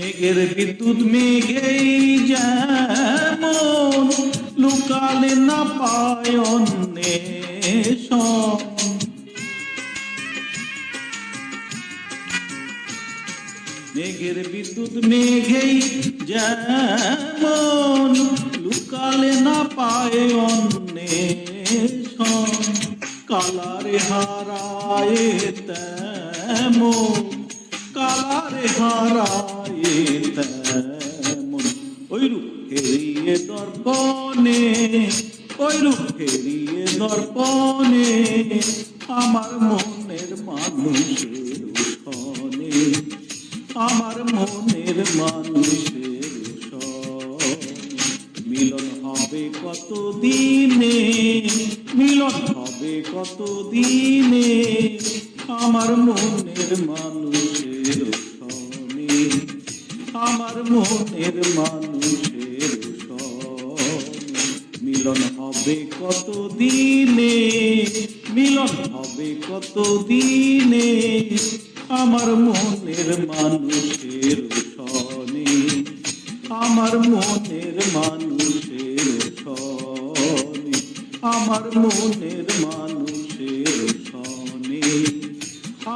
S4: মেঘের বিদ্যুৎ মেঘেই যেমন লুকালে না পায় অন্বেষণ। মেঘের বিদ্যুৎ মেঘেই যেমন লুকালে না পায় অন্বেষণ। কালারে হারায় তেমন, কালারে হারায় তেমন। ওই রূপ হেরিয়ে দর্পণে, ওই রূপ হেরিয়ে দর্পণে আমার মনের মানুষের উঠোনে, আমার মনের মানুষের সনে। মিলন হবে কত দিনে, মিলন হবে কত দিনে আমার মনের মানুষের সনে, আমার মনের মানুষের সনে। মিলন হবে কত দিনে, মিলন হবে কত দিনে আমার মনের মানুষের সনে, আমার মনের মানুষের সনে, আমার মনের মানুষের সনে,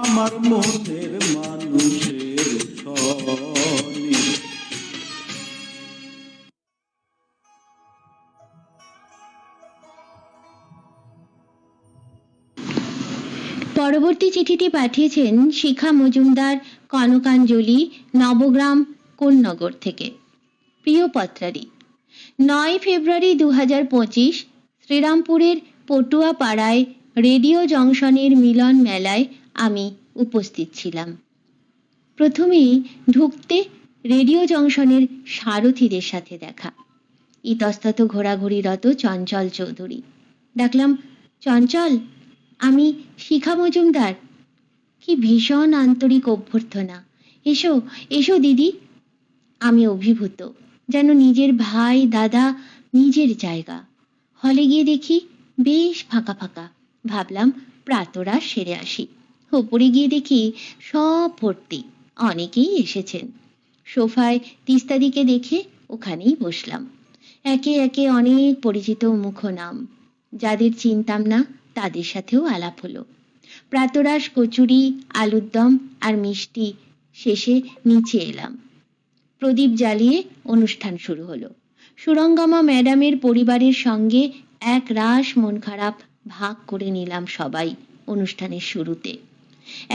S4: আমার মনের মানুষের সনে।
S3: পরবর্তী চিঠিটি পাঠিয়েছেন শিখা মজুমদার, কনকাঞ্জলি, নবগ্রাম, কোন্নগর থেকে। প্রিয় পত্রারি, 9 ফেব্রুয়ারি 2025 শ্রীরামপুরের পটুয়া পাড়ায় রেডিও জংশনের মিলন মেলায় আমি উপস্থিত ছিলাম। প্রথমেই ঢুকতে রেডিও জংশনের সারথীদের সাথে দেখা। ইতস্তত ঘোরাঘুরিরত চঞ্চল চৌধুরী। ডাকলাম, চঞ্চল, আমি শিখা মজুমদার। কি ভীষণ আন্তরিক অভ্যর্থনা! এসো এসো দিদি। আমি অভিভূত, যেন নিজের ভাই দাদা, নিজের জায়গা। হলে গিয়ে দেখি বেশ ফাঁকা ফাঁকা। ভাবলাম প্রাতরা সেরে আসি। ওপরে গিয়ে দেখি সব ভর্তি, অনেকেই এসেছেন। সোফায় তিস্তাদিকে দেখে ওখানেই বসলাম। একে একে অনেক পরিচিত মুখ নাম, যাদের চিনতাম না তাদের সাথেও আলাপ হলো। প্রাতরাশ, কচুরি, আলুর দম আর মিষ্টি শেষে নিচে এলাম। প্রদীপ জ্বালিয়ে অনুষ্ঠান শুরু হলো। সুরঙ্গমা ম্যাডামের পরিবারের সঙ্গে এক রাশ মন খারাপ ভাগ করে নিলাম সবাই অনুষ্ঠানের শুরুতে।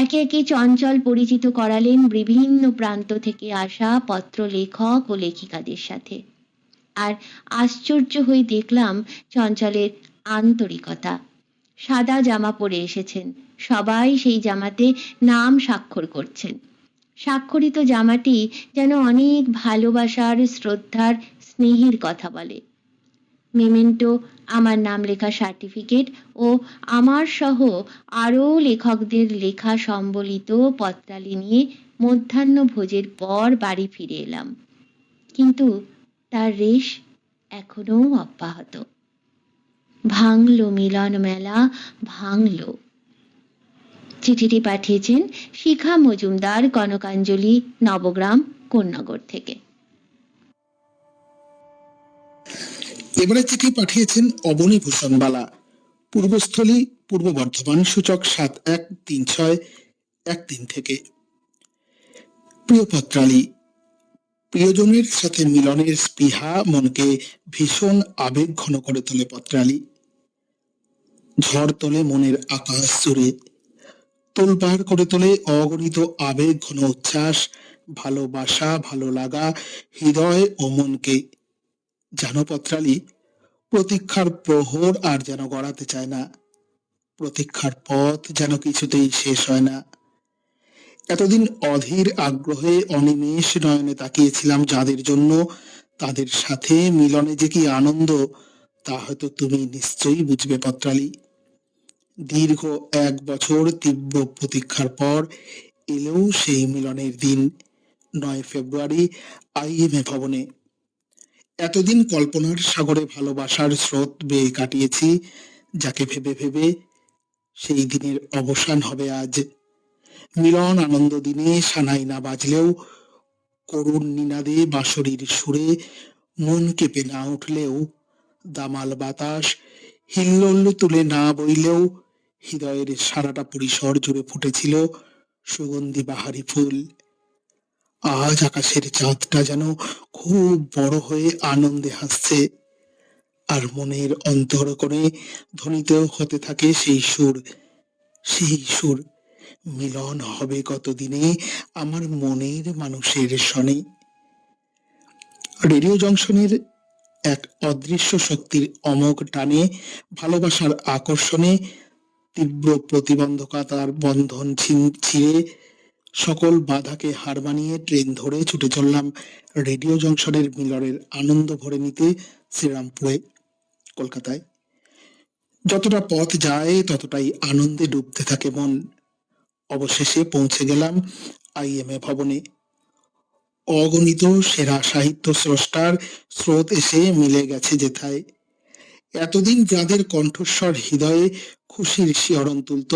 S3: একে একে চঞ্চল পরিচিত করালেন বিভিন্ন প্রান্ত থেকে আসা পত্র লেখক ও লেখিকাদের সাথে। আর আশ্চর্য হয়ে দেখলাম চঞ্চলের আন্তরিকতা। সাদা জামা পরে এসেছেন, সবাই সেই জামাতে নাম স্বাক্ষর করছেন। স্বাক্ষরিত জামাটি যেন অনেক ভালোবাসার, শ্রদ্ধার, স্নেহের কথা বলে। মেমেন্টো, আমার নাম লেখা সার্টিফিকেট ও আমার সহ আরও লেখকদের লেখা সম্বলিত পত্রালি নিয়ে মধ্যাহ্ন ভোজের পর বাড়ি ফিরে এলাম। কিন্তু তার রেশ এখনো অব্যাহত। ভাঙলো মিলন মেলা, ভাঙলো। চিঠিটি পাঠিয়েছেন শিখা মজুমদার, কনকাঞ্জলি, নবগ্রাম, কোন্নগর থেকে।
S1: এবারে চিঠি পাঠিয়েছেন অবনী ভূষণ বালা, পূর্বস্থলী, পূর্ব বর্ধমান, সূচক 713613 থেকে। প্রিয় পত্রালী, প্রিয়জনের সাথে মিলনের স্পৃহা মনকে ভীষণ আবেগ ঘন করে তোলে। পত্রালী ঝড় তোলে মনের আকাশ জুড়ে, তোলপাড় করে তোলে অগণিত আবেগ ঘন উচ্ছ্বাস, ভালোবাসা, ভালো লাগা হৃদয় ও মনকে। জানো পত্রালী, প্রতীক্ষার প্রহর আর যেন গড়াতে চায় না, প্রতীক্ষার পথ যেন কিছুতেই শেষ হয় না। এতদিন অধীর আগ্রহে অনিমেষ নয়নে তাকিয়েছিলাম যাদের জন্য, তাদের সাথে মিলনে যে কি আনন্দ তা হয়তো তুমি নিশ্চয়ই বুঝবে পত্রালী। দীর্ঘ 1 বছর তীব্র প্রতীক্ষার পর এলেও সেই মিলনের দিন, 9 ফেব্রুয়ারি, IMA ভবনে। এতদিন কল্পনার সাগরে ভালোবাসার স্রোত বেয়ে কাটিয়েছি, যাকে ভেবে ভেবে সেই দিনের অবসান হবে আজ। মিলন আনন্দ দিনে সানাই না বাজলেও করুণ নিনাদে বাঁশরীর সুরে মন কেঁপে না উঠলেও, দামাল বাতাস হিল্লোল তুলে না বইলেও, হৃদয়ের সারাটা পরিসর জুড়ে ফুটেছিল সুগন্ধি বাহারি ফুল। আজ আকাশের চাঁদটা যেন খুব বড় হয়ে আনন্দে হাসছে, আর মনের অন্তরকোণে ধ্বনিত হতে থাকে সেই সুর, সেই সুর। মিলন হবে কতদিনে আমার মনের মানুষের সনে। রেডিও জংশনের এক অদৃশ্য শক্তির অমোঘ টানে, ভালোবাসার আকর্ষণে, তীব্র প্রতিবন্ধকতার বন্ধন ছিঁড়ে সকল বাধাকে হার মানিয়ে ট্রেন ধরে ছুটে চললাম রেডিও জংশনের মিলনের আনন্দ ভরে নিতে শ্রীরামপুরে, কলকাতায়। যতটা পথ যায় ততটাই আনন্দে ডুবতে থাকে মন। অবশেষে পৌঁছে গেলাম আইএমএ ভবনে। অগণিত সেরা সাহিত্য স্রষ্টার স্রোত এসে মিলে গেছে যেথায়। এতদিন যাদের কণ্ঠস্বর হৃদয়ে খুশির শিহরণ তুলত,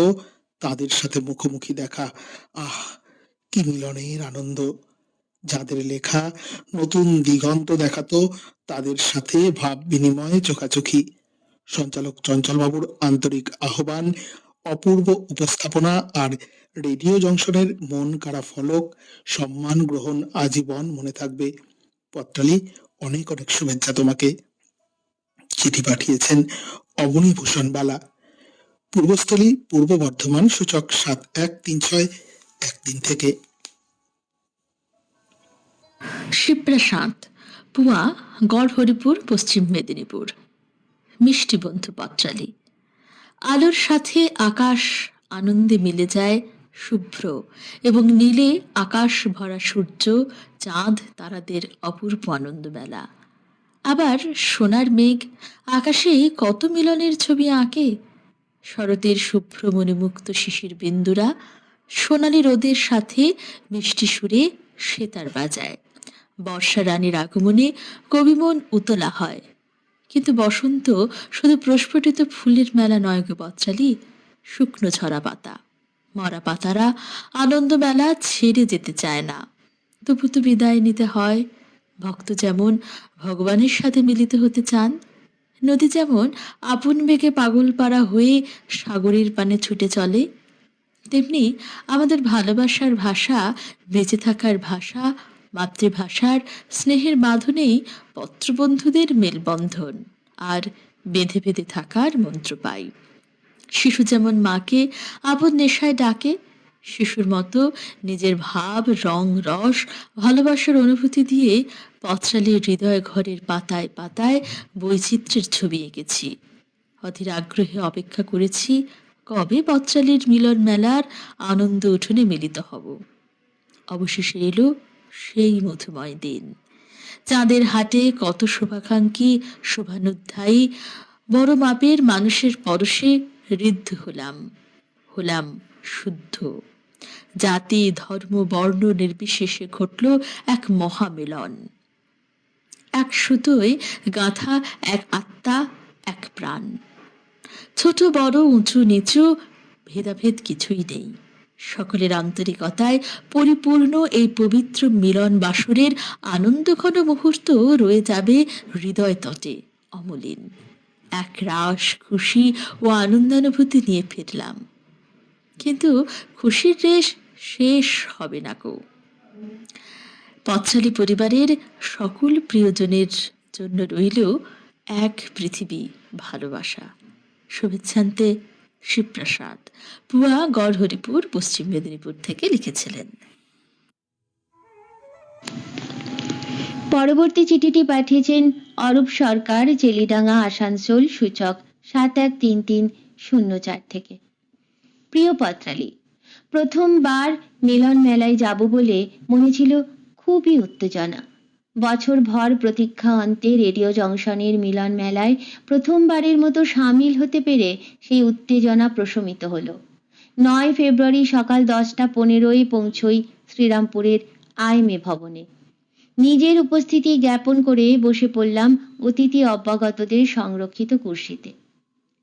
S1: তাদের সাথে মুখোমুখি দেখা, আহ কি মিলনের আনন্দ! যাদের লেখা নতুন দিগন্ত দেখাতো, তাদের সাথে ভাব বিনিময়ে চোখাচোখি। সঞ্চালক চঞ্চলবাবুর আন্তরিক আহ্বান, অপূর্ব উপস্থাপনা আর রেডিও জংশনের মন কাড়া ফলক, সম্মান গ্রহণ আজীবন মনে থাকবে। পত্রালি, অনেক অনেক শুভেচ্ছা তোমাকে। চিঠি পাঠিয়েছেন অবনীভূষণ বালা, পূর্বস্থলী, পূর্ব বর্ধমান, সূচক 7136 থেকে।
S2: শিবপ্রশান্ত, পুয়া, গড়হরিপুর, পশ্চিম মেদিনীপুর। মিষ্টি বন্ধু পত্রালি, আলোর সাথে আকাশ আনন্দে মিলে যায় শুভ্র, এবং নীলে আকাশ ভরা সূর্য, চাঁদ, তারাদের অপূর্ব আনন্দমেলা। আবার সোনার মেঘ আকাশে কত মিলনের ছবি আঁকে। শরতের শুভ্র মণিমুক্ত শিশির বিন্দুরা সোনালি রোদের সাথে মিষ্টি সুরে সেতার বাজায়। বর্ষা রানীর আগমনে কবিমন উতলা হয়। কিন্তু বসন্ত শুধু প্রস্ফুটিত ফুলের মেলা নয় গো বচ্চালি, শুকনো ঝরা পাতা, মরা পাতারা আনন্দ মেলা ছেড়ে যেতে চায় না। তবু তো বিদায় নিতে হয়। ভক্ত যেমন ভগবানের সাথে মিলিত হতে চান, নদী যেমন আপন বেগে পাগলপাড়া হয়ে সাগরের পানে ছুটে চলে, তেমনি আমাদের ভালোবাসার ভাষা, বেঁচে থাকার ভাষা, মাতৃভাষার স্নেহের বাঁধনেই পত্রবন্ধুদের মেলবন্ধন আর বেঁধে বেঁধে থাকার মন্ত্র পাই। শিশু যেমন মাকে আপন নেশায় ডাকে, শিশুর মতো নিজের ভাব, রং, রস, ভালোবাসার অনুভূতি দিয়ে পত্রালির হৃদয় ঘরের পাতায় পাতায় বৈচিত্র্যের ছবি এঁকেছি। অধীর আগ্রহে অপেক্ষা করেছি কবে পত্রালির মিলন মেলার আনন্দ উঠোনে মিলিত হব। অবশেষে এলো সেই মধুময় দিন। চাঁদের হাটে কত শুভাকাঙ্ক্ষী, শোভানুধ্যায়ী, বড় মাপের মানুষের পরশে ঋদ্ধ হলাম, হলাম শুদ্ধ। জাতি, ধর্ম, বর্ণ নির্বিশেষে ঘটল এক মহামিলন। এক সুতোয় গাঁথা এক আত্মা, এক প্রাণ। ছোট বড়, উঁচু নিচু ভেদাভেদ কিছুই নেই। সকলের আন্তরিকতায় পরিপূর্ণ এই পবিত্র মিলন বাসরের আনন্দঘন মুহূর্ত রয়ে যাবে হৃদয় তটে অমলিন। এক রাস খুশি ও আনন্দানুভূতি নিয়ে ফিরলাম, কিন্তু খুশির রেশ শেষ হবে না গো। পথশালী পরিবারের সকল প্রিয়জনের জন্য রইল এক পৃথিবী ভালোবাসা। শুভেচ্ছান্তে শিবপ্রসাদ, পুয়া, গড়হরিপুর, পশ্চিম মেদিনীপুর থেকে লিখেছিলেন।
S3: পরবর্তী চিঠিটি পাঠিয়েছেন অরূপ সরকার, জেলিডাঙ্গা, আসানসোল, সূচক 713304 থেকে। প্রিয় পত্রালি, প্রথমবার মিলন মেলায় যাব বলে মনে ছিল খুবই উত্তেজনা। বছর ভর প্রতীক্ষা অন্তে রেডিও জংশনের মিলন মেলায় প্রথমবারের মতো সামিল হতে পেরে সেই উত্তেজনা প্রশমিত হলো। 9 ফেব্রুয়ারি সকাল 10:15 পৌঁছই শ্রীরামপুরের আইএমএ ভবনে। নিজের উপস্থিতি জ্ঞাপন করে বসে পড়লাম অতিথি অভ্যাগতদের সংরক্ষিত কুর্সিতে।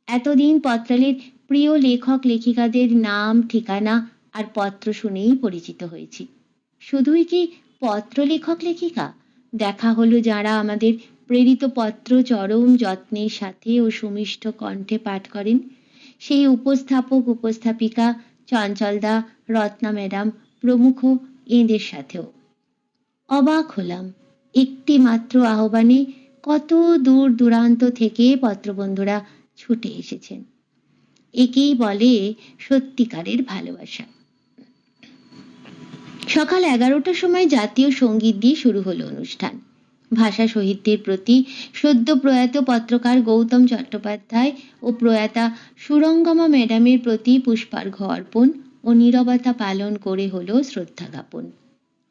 S3: এতদিন পত্রালির প্রিয় লেখক লেখিকাদের নাম, ঠিকানা আর পত্র শুনেই পরিচিত হয়েছি। শুধুই কি পত্র লেখক লেখিকা, দেখা হলো যারা আমাদের প্রেরিত পত্র চরম যত্নের সাথে ও সুমিষ্ট কণ্ঠে পাঠ করেন, সেই উপস্থাপক উপস্থাপিকা চঞ্চলদা, রত্না ম্যাডাম প্রমুখ, এদের সাথেও। অবাক হলাম, একটি মাত্র আহ্বানে কত দূর দূরান্ত থেকে পত্রবন্ধুরা ছুটে এসেছেন। একেই বলে সত্যিকারের ভালোবাসা। সকাল 11টার সময় জাতীয় সঙ্গীত দিয়ে শুরু হলো অনুষ্ঠান। ভাষা শহীদদের প্রতি সদ্য প্রয়াত পত্রকার গৌতম চট্টোপাধ্যায় ও প্রয়াতা সুরঙ্গমা ম্যাডামের প্রতি পুষ্পার্ঘ্য অর্পণ ও নীরবতা পালন করে হলো শ্রদ্ধা জ্ঞাপন।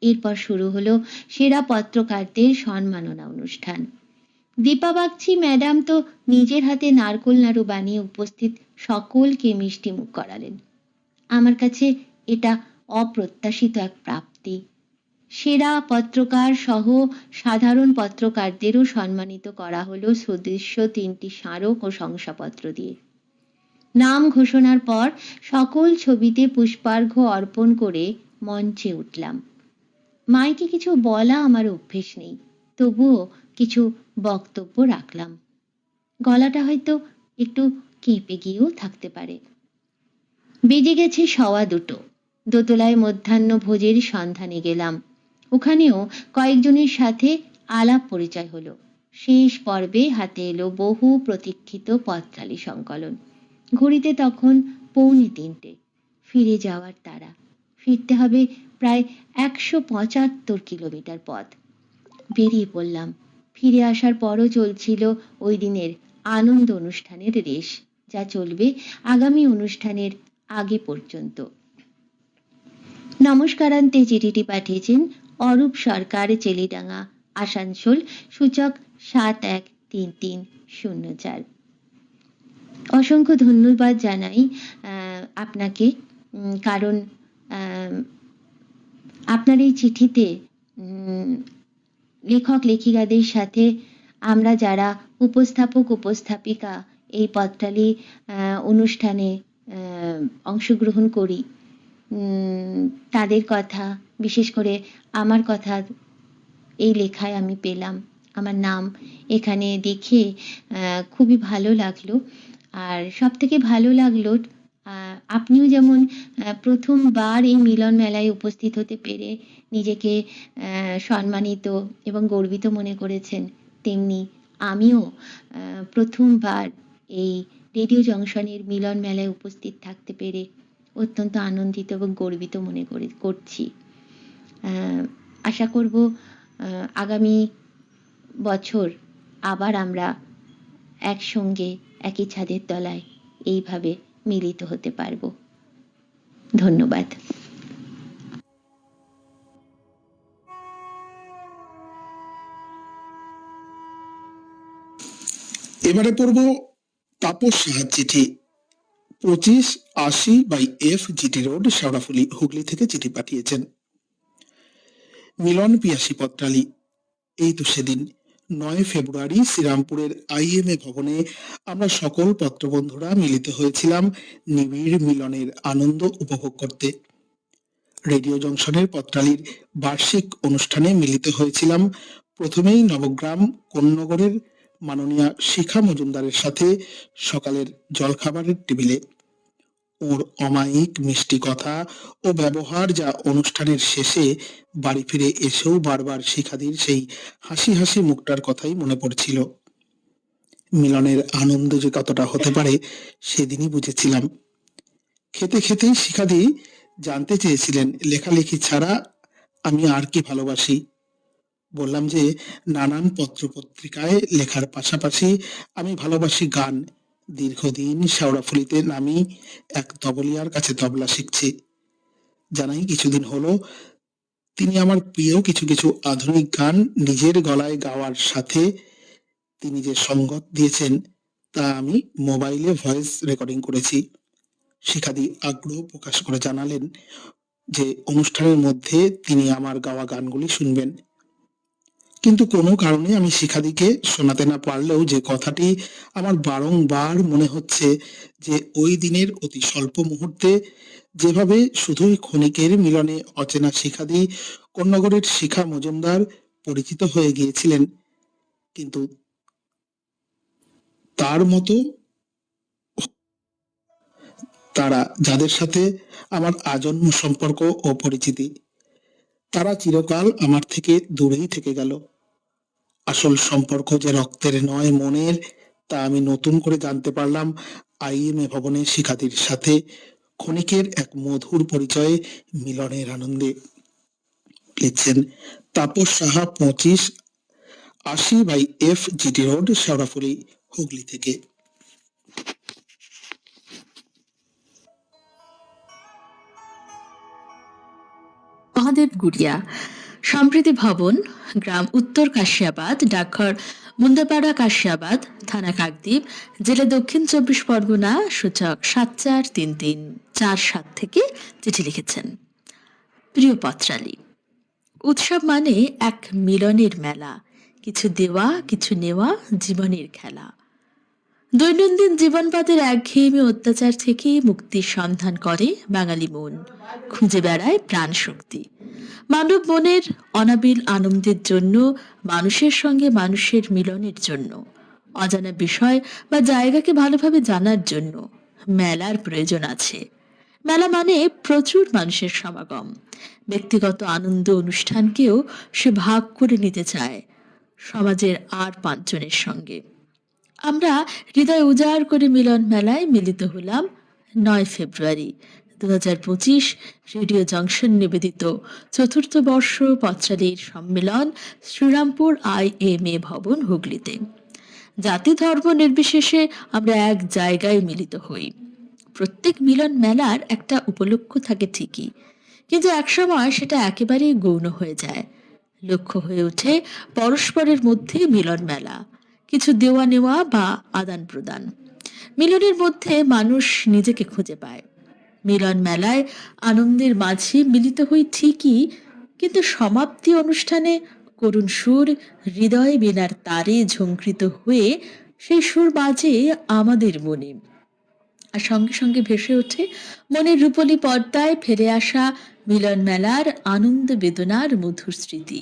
S3: এরপর শুরু হলো সেরা পত্রকারদের সম্মাননা অনুষ্ঠান। দীপা বাগচি ম্যাডাম তো নিজের হাতে নারকোল নাড়ু বানিয়ে উপস্থিত সকলকে মিষ্টি মুখ করালেন। আমার কাছে এটা অপ্রত্যাশিত এক প্রাপ্তি। সেরা পত্রকার সহ সাধারণ পত্রকারদেরও সম্মানিত করা হলো সুদৃশ্য 3টি স্মারক ও শংসাপত্র দিয়ে। নাম ঘোষণার পর সকল ছবিতে পুষ্পার্ঘ্য অর্পণ করে মঞ্চে উঠলাম। মাইকে কিছু বলা আমার অভ্যেস নেই, তবুও কিছু বক্তব্য রাখলাম। গলাটা হয়তো একটু কেঁপে গিয়েও থাকতে পারে। বেজে গেছে 2:15। দোতলায় মধ্যাহ্ন ভোজের সন্ধানে গেলাম। ওখানেও কয়েকজনের সাথে আলাপ পরিচয় হলো। শেষ পর্বে হাতে এলো বহু প্রতীক্ষিত পত্রালি সংকলন। ঘড়িতে তখন 2:45। ফিরে যাওয়ার তাড়া। ফিরতে হবে প্রায় 175 কিলোমিটার পথ। বেরিয়ে পড়লাম। ফিরে আসার পরও চলছিল ওই দিনের আনন্দ অনুষ্ঠানের রেশ, যা চলবে আগামী অনুষ্ঠানের আগে পর্যন্ত। নমস্কারান্তে চিঠিটি পাঠিয়েছেন অরূপ সরকার, চেলিডাঙ্গা, আসানসোল, সূচক 713304। অসংখ্য ধন্যবাদ জানাই আপনাকে, কারণ আপনার এই চিঠিতে লেখক লেখিকাদের সাথে আমরা যারা উপস্থাপক উপস্থাপিকা এই পত্রালি অনুষ্ঠানে অংশগ্রহণ করি, তাদের কথা, বিশেষ করে আমার কথা এই লেখায় আমি পেলাম। আমার নাম এখানে দেখে খুবই ভালো লাগলো। আর সব থেকে ভালো লাগলো আপনিও যেমন প্রথমবার এই মিলন মেলায় উপস্থিত হতে পেরে নিজেকে সম্মানিত এবং গর্বিত মনে করেছেন, তেমনি আমিও প্রথমবার এই রেডিও জংশনের মিলন মেলায় উপস্থিত থাকতে পেরে অত্যন্ত আনন্দিত এবং গর্বিত মনে করছি। আশা করব আগামী বছর আবার আমরা একসঙ্গে একই ছাদের তলায় এইভাবে মিলিত হতে পারব। ধন্যবাদ।
S1: এবারে পড়ব তাপস সাহার চিঠি। 2580/F GT road, Sheoraphuli, Hooghly থেকে চিঠি পাঠিয়েছেন। মিলন পিয়াসী পত্রালি। এই তো সেদিন 9 ফেব্রুয়ারি শ্রীরামপুরের IMA ভবনে আমরা সকল পত্রবন্ধুরা মিলিত হয়েছিলাম নিবিড় মিলনের আনন্দ উপভোগ করতে। রেডিও জংশনের পত্রালির বার্ষিক অনুষ্ঠানে মিলিত হয়েছিলাম প্রথমেই নবগ্রাম কোন্নগরের মাননীয়া শিখা মজুমদারের সাথে সকালের জলখাবারের টেবিলে। ওর অমায়িক মিষ্টি কথা ও ব্যবহার যা অনুষ্ঠানের শেষে বাড়ি ফিরে এসেও বারবার শিখাদির সেই হাসি হাসি মুখটার কথাই মনে পড়ছিল। মিলনের আনন্দ যে কতটা হতে পারে সেদিনই বুঝেছিলাম। খেতে খেতেই শিখাদি জানতে চেয়েছিলেন লেখালেখি ছাড়া আমি আর কি ভালোবাসি। বললাম যে নানান পত্রপত্রিকায় লেখার পাশাপাশি আমি ভালোবাসি গান। দীর্ঘদিন শেওড়াফুলিতে নামি এক তবলিয়ার কাছে তবলা শিখছি। জানাই কিছুদিন হলো তিনি আমার প্রিয় কিছু কিছু আধুনিক গান নিজের গলায় গাওয়ার সাথে তিনি যে সঙ্গত দিয়েছেন তা আমি মোবাইলে ভয়েস রেকর্ডিং করেছি। শিখাদি আগ্রহ প্রকাশ করে জানালেন যে অনুষ্ঠানের মধ্যে তিনি আমার গাওয়া গানগুলি শুনবেন। কিন্তু কোনো কারণে আমি শিখাদিকে শোনাতে না পারলেও যে কথাটি আমার বারংবার মনে হচ্ছে যে ওই দিনের অতি স্বল্প মুহূর্তে যেভাবে শুধুই ক্ষণিকের মিলনে অচেনা শিখাদি কোন্নগরের শিখা মজুমদার পরিচিত হয়ে গিয়েছিলেন, কিন্তু তার মতো তারা যাদের সাথে আমার আজন্ম সম্পর্ক ও পরিচিতি, তারা চিরকাল আমার থেকে দূরেই থেকে গেল। আসল সম্পর্ক যে রক্তের নয় মনের, তা আমি নতুন করে জানতে পারলাম আইএমএ ভবনের শিক্ষার্থীর সাথে ক্ষণিকের এক মধুর পরিচয়ে, মিলনের আনন্দে। লিখছেন Tapas Saha, 2580/F GT road, Sheoraphuli, Hooghly থেকে।
S2: মহাদেব গুড়িয়া, সম্প্রীতি ভবন, গ্রাম উত্তর কাশিয়াবাদ, ডাকঘর মুন্দাপাড়া, কাশিয়াবাদ, থানা কাকদ্বীপ, জেলা দক্ষিণ 24 পরগনা, সূচক 743347 থেকে চিঠি লিখেছেন। প্রিয় পত্রালী, উৎসব মানে এক মিলনের মেলা, কিছু দেওয়া কিছু নেওয়া, জীবনের খেলা। দৈনন্দিন জীবনপাতের একঘেয়েমি অত্যাচার থেকে মুক্তির সন্ধান করে বাঙালি মন, খুঁজে বেড়ায় প্রাণ শক্তি। মানব মনের অনাবিল আনন্দের জন্য, মানুষের সঙ্গে মানুষের মিলনের জন্য, অজানা বিষয় বা জায়গাকে ভালোভাবে জানার জন্য মেলার প্রয়োজন আছে। মেলা মানে প্রচুর মানুষের সমাগম। ব্যক্তিগত আনন্দ অনুষ্ঠানকেও সে ভাগ করে নিতে চায় সমাজের আর 5 জনের সঙ্গে। আমরা হৃদয় উজাড় করে মিলন মেলায় মিলিত হলাম 9 ফেব্রুয়ারি 2025, রেডিও জংশন নিবেদিত 4th বর্ষ পত্রালীর সম্মেলন, শ্রীরামপুর আইএমএ ভবন, হুগলিতে। জাতি ধর্ম নির্বিশেষে আমরা এক জায়গায় মিলিত হই। প্রত্যেক মিলন মেলার একটা উপলক্ষ থাকে ঠিকই, কিন্তু একসময় সেটা একেবারেই গৌণ হয়ে যায়। লক্ষ্য হয়ে ওঠে পরস্পরের মধ্যে মিলন মেলা, কিছু দেওয়া নেওয়া বা আদান প্রদান। মিলনের মধ্যে মানুষ নিজেকে খুঁজে পায়। মিলন মেলায় আনন্দের মাঝে মিলিত হই ঠিকই, কিন্তু সমাপ্তি অনুষ্ঠানে করুণ সুর, হৃদয় বীণার তারে ঝঙ্কৃত হয়ে সেই সুর বাজে আমাদের মনে, আর সঙ্গে সঙ্গে ভেসে ওঠে মনের রূপলী পর্দায় ফিরে আসা মিলন মেলার আনন্দ বেদনার মধুর স্মৃতি।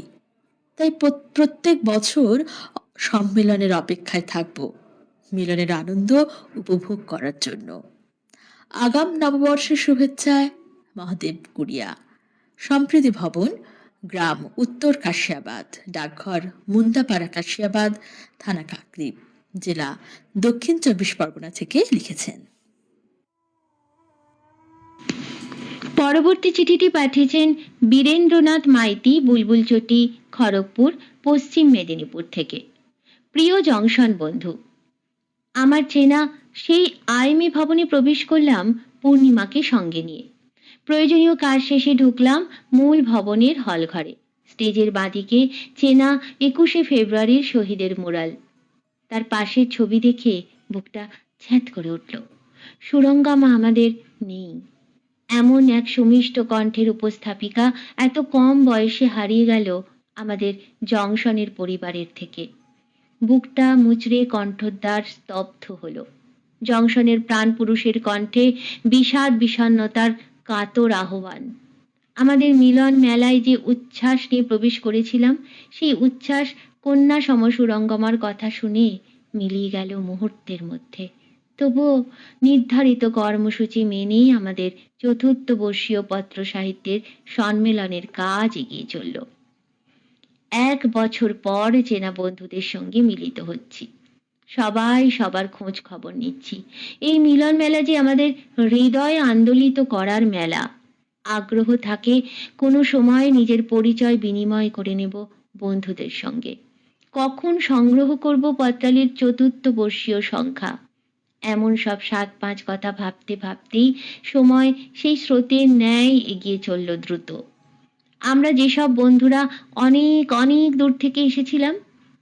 S2: তাই প্রত্যেক বছর সম্মেলনের অপেক্ষায় থাকব, মিলনের আনন্দ উপভোগ করার জন্য। আগাম নববর্ষের শুভেচ্ছায়, মহাদেব গুড়িয়া। সম্প্রীতি ভবন, গ্রাম উত্তর কাশিয়াবাদ, ডাকঘর মুন্দাপাড়া, কাশিয়াবাদ, থানা কাকদ্বীপ, জেলা দক্ষিণ 24 পরগনা থেকে লিখেছেন।
S3: পরবর্তী চিঠিটি পাঠিয়েছেন বীরেন্দ্রনাথ মাইতি, বুলবুলচটি, খড়গপুর, পশ্চিম মেদিনীপুর থেকে। প্রিয় জংশন বন্ধু, আমার চেনা সেই আইএমএ ভবনে প্রবেশ করলাম পূর্ণিমাকে সঙ্গে নিয়ে। প্রয়োজনীয় কাজ শেষে ঢুকলাম মূল ভবনের হল ঘরে। স্টেজের বাঁদিকে চেনা 21শে ফেব্রুয়ারির শহীদের মুরাল, তার পাশের ছবি দেখে বুকটা ছ্যাঁত করে উঠল। সুরঙ্গা মা আমাদের নেই, এমন এক সুমিষ্ট কণ্ঠের উপস্থাপিকা এত কম বয়সে হারিয়ে গেল আমাদের জংশনের পরিবারের থেকে। বুকটা মুচড়ে কণ্ঠদ্বার স্তব্ধ হলো। জংশনের প্রাণ পুরুষের কণ্ঠে বিষাদ বিষণ্ণতার কাতর আহ্বান। আমাদের মিলন মেলায় যে উচ্ছ্বাস নিয়ে প্রবেশ করেছিলাম, সেই উচ্ছ্বাস কন্যা সমসুরঙ্গমার কথা শুনে মিলিয়ে গেল মুহূর্তের মধ্যে। তবুও নির্ধারিত কর্মসূচি মেনেই আমাদের 4th বর্ষীয় পত্র সাহিত্যের সম্মেলনের কাজ এগিয়ে চলল। 1 বছর পর চেনা বন্ধুদের সঙ্গে মিলিত হচ্ছি, সবাই সবার খোঁজ খবর নিচ্ছি। এই মিলন মেলা যে আমাদের হৃদয় আন্দোলিত করার মেলা। আগ্রহ থাকে কোনো সময় নিজের পরিচয় বিনিময় করে নেব বন্ধুদের সঙ্গে। কখন সংগ্রহ করব পত্রালীর 4th বর্ষীয় সংখ্যা, এমন সব 7-5 কথা ভাবতে ভাবতেই সময় সেই স্রোতের ন্যায় এগিয়ে চলল দ্রুত। আমরা যেসব বন্ধুরা অনেক অনেক দূর থেকে এসেছিলাম,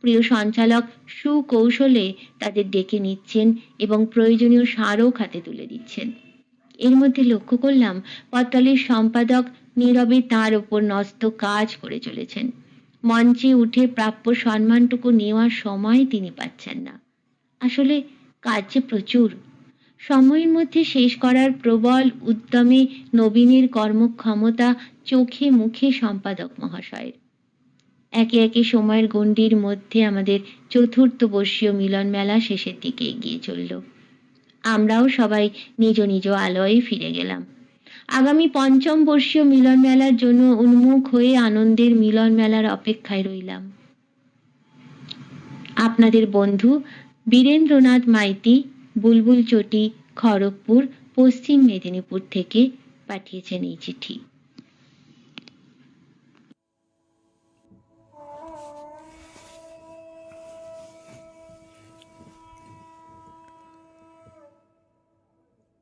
S3: প্রিয় সঞ্চালক সুকৌশলে তাদের ডেকে নিচ্ছেন এবং প্রয়োজনীয় স্মারক হাতে তুলে দিচ্ছেন। এর মধ্যে লক্ষ্য করলাম পত্রালীর সম্পাদক নীরবে তার ওপর ন্যস্ত কাজ করে চলেছেন। মঞ্চে উঠে প্রাপ্য সম্মানটুকু নেওয়ার সময় তিনি পাচ্ছেন না। আসলে কাজ যে প্রচুর, সময়ের মধ্যে শেষ করার প্রবল উদ্যমে নবীনের কর্মক্ষমতা চোখে মুখে সম্পাদক মহাশয়ের। একে একে সময়ের গণ্ডির মধ্যে আমাদের চতুর্থ বর্ষীয় মিলন মেলা শেষের দিকে এগিয়ে চলল। আমরাও সবাই নিজ নিজ আলয়ে ফিরে গেলাম। আগামী পঞ্চম বর্ষীয় মিলন মেলার জন্য উন্মুখ হয়ে আনন্দের মিলন মেলার অপেক্ষায় রইলাম। আপনাদের বন্ধু বীরেন্দ্রনাথ মাইতি, বুলবুল চটি, খড়গপুর, পশ্চিম মেদিনীপুর থেকে পাঠিয়েছেন এই চিঠি।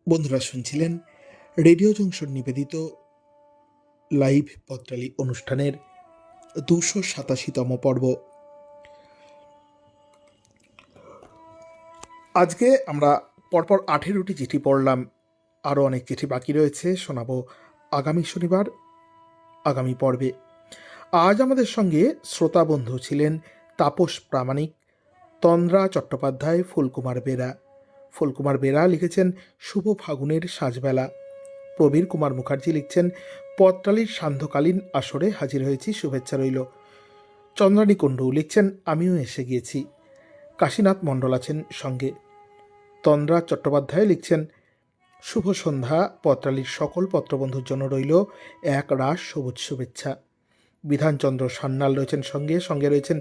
S1: বন্ধুরা শুনছিলেন রেডিও জংশন নিবেদিত লাইভ পত্রালি অনুষ্ঠানের 287তম পর্ব। আজকে আমরা পরপর 18টি চিঠি পড়লাম, আরও অনেক চিঠি বাকি রয়েছে, শোনাবো আগামী শনিবার আগামী পর্বে। আজ আমাদের সঙ্গে শ্রোতা বন্ধু ছিলেন তাপস প্রামাণিক, তন্দ্রা চট্টোপাধ্যায়, ফুলকুমার বেরা লিখেছেন শুভ ফাগুনের সাজবেলা। প্রবীর কুমার মুখার্জি লিখছেন পত্রালির সান্ধ্যকালীন আসরে হাজির হয়েছি, শুভেচ্ছা রইল। চন্দ্রানী কুণ্ডু লিখছেন আমিও এসে গিয়েছি। কাশীনাথ মণ্ডল আছেন সঙ্গে। তন্দ্রা চট্টোপাধ্যায় লিখছেন শুভ সন্ধ্যা, পত্রালির সকল পত্রবন্ধুর জন্য রইল এক রাশ সবুজ শুভেচ্ছা। বিধানচন্দ্র সান্যাল রয়েছেন সঙ্গে রয়েছেন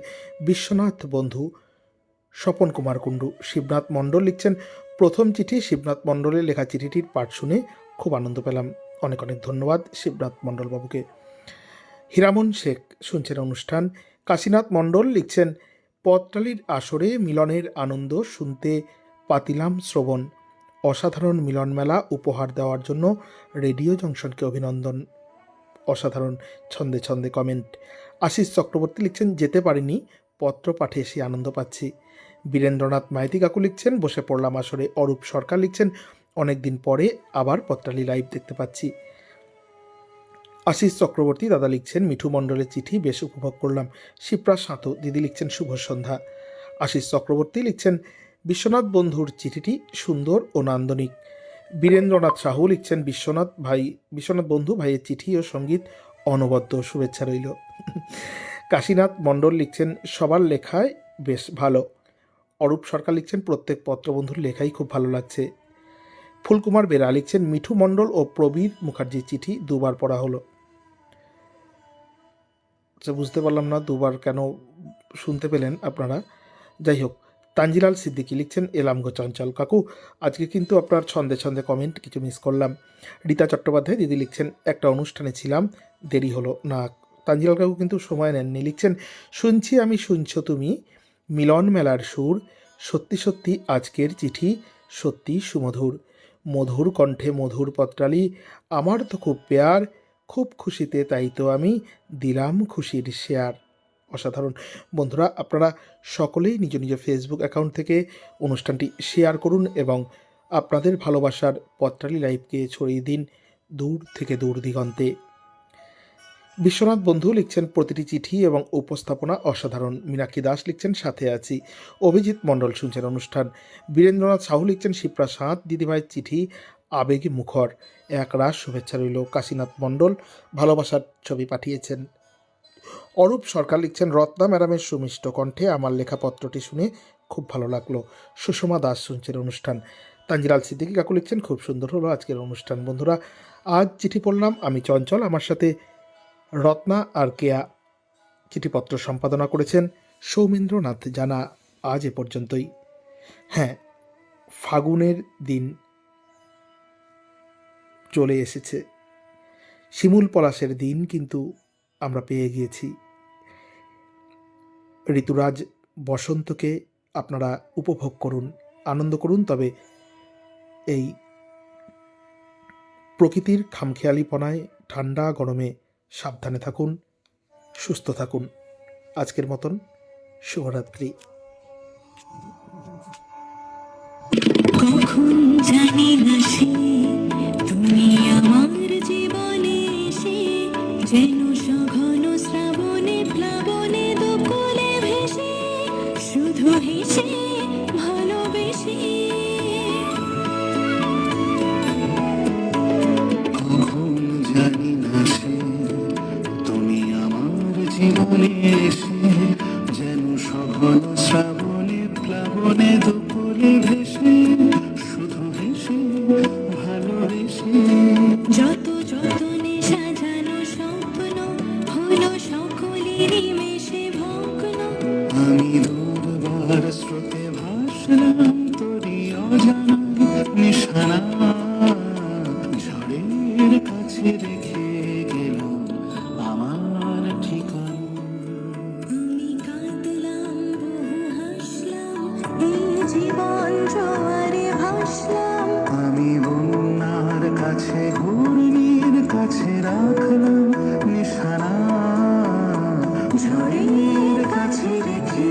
S1: বিশ্বনাথ বন্ধু, স্বপন কুমার কুণ্ডু। শিবনাথ মণ্ডল লিখছেন প্রথম চিঠি, শিবনাথ মণ্ডলের লেখা চিঠিটির পাঠ শুনে খুব আনন্দ পেলাম। অনেক অনেক ধন্যবাদ শিবনাথ মণ্ডল বাবুকে। হীরামন শেখ শুনছেন অনুষ্ঠান। কাশীনাথ মণ্ডল লিখছেন পত্রালির আসরে মিলনের আনন্দ শুনতে পাতিলাম শ্রবণ। অসাধারণ মিলন মেলা উপহার দেওয়ার জন্য রেডিও জংশনকে অভিনন্দন। অসাধারণ ছন্দে ছন্দে কমেন্ট। আশিস চক্রবর্তী লিখছেন যেতে পারিনি, পত্র পাঠে এসে আনন্দ পাচ্ছি। বীরেন্দ্রনাথ মাইতি কাকু লিখছেন বসে পড়লাম আসরে। অরূপ সরকার লিখছেন অনেকদিন পরে আবার পত্রালি লাইভ দেখতে পাচ্ছি। আশিস চক্রবর্তী দাদা লিখছেন মিঠু মণ্ডলের চিঠি বেশ উপভোগ করলাম। শিপ্রা সাঁতো দিদি লিখছেন শুভ সন্ধ্যা। আশিস চক্রবর্তী লিখছেন বিশ্বনাথ বন্ধুর চিঠিটি সুন্দর ও নান্দনিক। বীরেন্দ্রনাথ সাহু লিখছেন বিশ্বনাথ বন্ধু ভাইয়ের চিঠি ও সঙ্গীত অনবদ্য, শুভেচ্ছা রইল। কাশীনাথ মণ্ডল লিখছেন সবার লেখায় বেশ ভালো। অরূপ সরকার লিখছেন প্রত্যেক পত্রবন্ধুর লেখাই খুব ভালো লাগছে। ফুলকুমার বেরা লিখছেন মিঠু মণ্ডল ও প্রবীর মুখার্জির চিঠি দুবার পড়া হলো। বুঝতে পারলাম না দুবার কেন শুনতে পেলেন আপনারা। যাই হোক, তানজিলাল সিদ্দিকী লিখছেন এলাম গো চঞ্চল কাকু, আজকে কিন্তু আপনার ছন্দে ছন্দে কমেন্ট কিছু মিস করলাম। রীতা চট্টোপাধ্যায় দিদি লিখছেন একটা অনুষ্ঠানে ছিলাম, দেরি হলো না। তানজিলাল কাকু কিন্তু সময় নেননি, লিখছেন শুনছি আমি শুনছো তুমি, মিলন মেলার সুর, সত্যি সত্যি আজকের চিঠি সত্যি সুমধুর, মধুর কণ্ঠে মধুর পত্রালি, আমার তো খুব পেয়ার, খুব খুশিতে তাই তো আমি দিলাম খুশির শেয়ার। অসাধারণ। বন্ধুরা, আপনারা সকলেই নিজ নিজ ফেসবুক অ্যাকাউন্ট থেকে অনুষ্ঠানটি শেয়ার করুন এবং আপনাদের ভালোবাসার পত্রালি লাইভকে ছড়িয়ে দিন দূর থেকে দূর দিগন্তে। বিশ্বনাথ বন্ধু লিখছেন প্রতিটি চিঠি এবং উপস্থাপনা অসাধারণ। মীনাক্ষী দাস লিখছেন সাথে আছি। অভিজিৎ মণ্ডল শুনছেন অনুষ্ঠান। বীরেন্দ্রনাথ সাহু লিখছেন শিপ্রা সাঁত দিদিভাইয়ের চিঠি আবেগে মুখর, এক রাশ শুভেচ্ছা রইল। কাশীনাথ মণ্ডল ভালোবাসার ছবি পাঠিয়েছেন। অরূপ সরকার লিখছেন রত্না ম্যাডামের সুমিষ্ট কণ্ঠে আমার লেখা পত্রটি শুনে খুব ভালো লাগলো। সুষমা দাস শুনছেন অনুষ্ঠান। তানজিলাল সিদ্দিকী কাকু লিখছেন খুব সুন্দর হলো আজকের অনুষ্ঠান। বন্ধুরা, আজ চিঠি পড়লাম আমি চঞ্চল, আমার সাথে রত্না আর কেয়া। চিঠিপত্র সম্পাদনা করেছেন সৌমেন্দ্রনাথ জানা। আজ এ পর্যন্তই। হ্যাঁ, ফাগুনের দিন চলে এসেছে, শিমুল পলাশের দিন কিন্তু আমরা পেয়ে গিয়েছি। ঋতুরাজ বসন্তকে আপনারা উপভোগ করুন, আনন্দ করুন, তবে এই প্রকৃতির খামখেয়ালিপনায় ঠান্ডা গরমে সাবধানে থাকুন, সুস্থ থাকুন। আজকের মতন শুভরাত্রি।
S5: কখন জানি না সে তুমি আমার জীবনে এসে যেন সঘন শ্রাবণে প্লাবনে দুকুলে ভেসে শুধু হেসে ভালোবেসে
S4: ভালোবেসে।
S5: যত যতনে সাজানো স্বপ্ন হলো সকলে নিমেষে ভগ্ন।
S4: আমি দুর্বার স্রোতে ভাসলাম তোরই অজানা নিশানা, ঝড়ের কাছে রেখে গেলাম আমার ঠিকানা।
S5: আমি কাঁদলাম বহু হাসলাম, এই জীবন জোয়ারে ভাসলাম।
S4: আমি বন্যার কাছে ঘূর্ণির কাছে রাখলাম নিশানা, ঝড়ের কাছে রেখে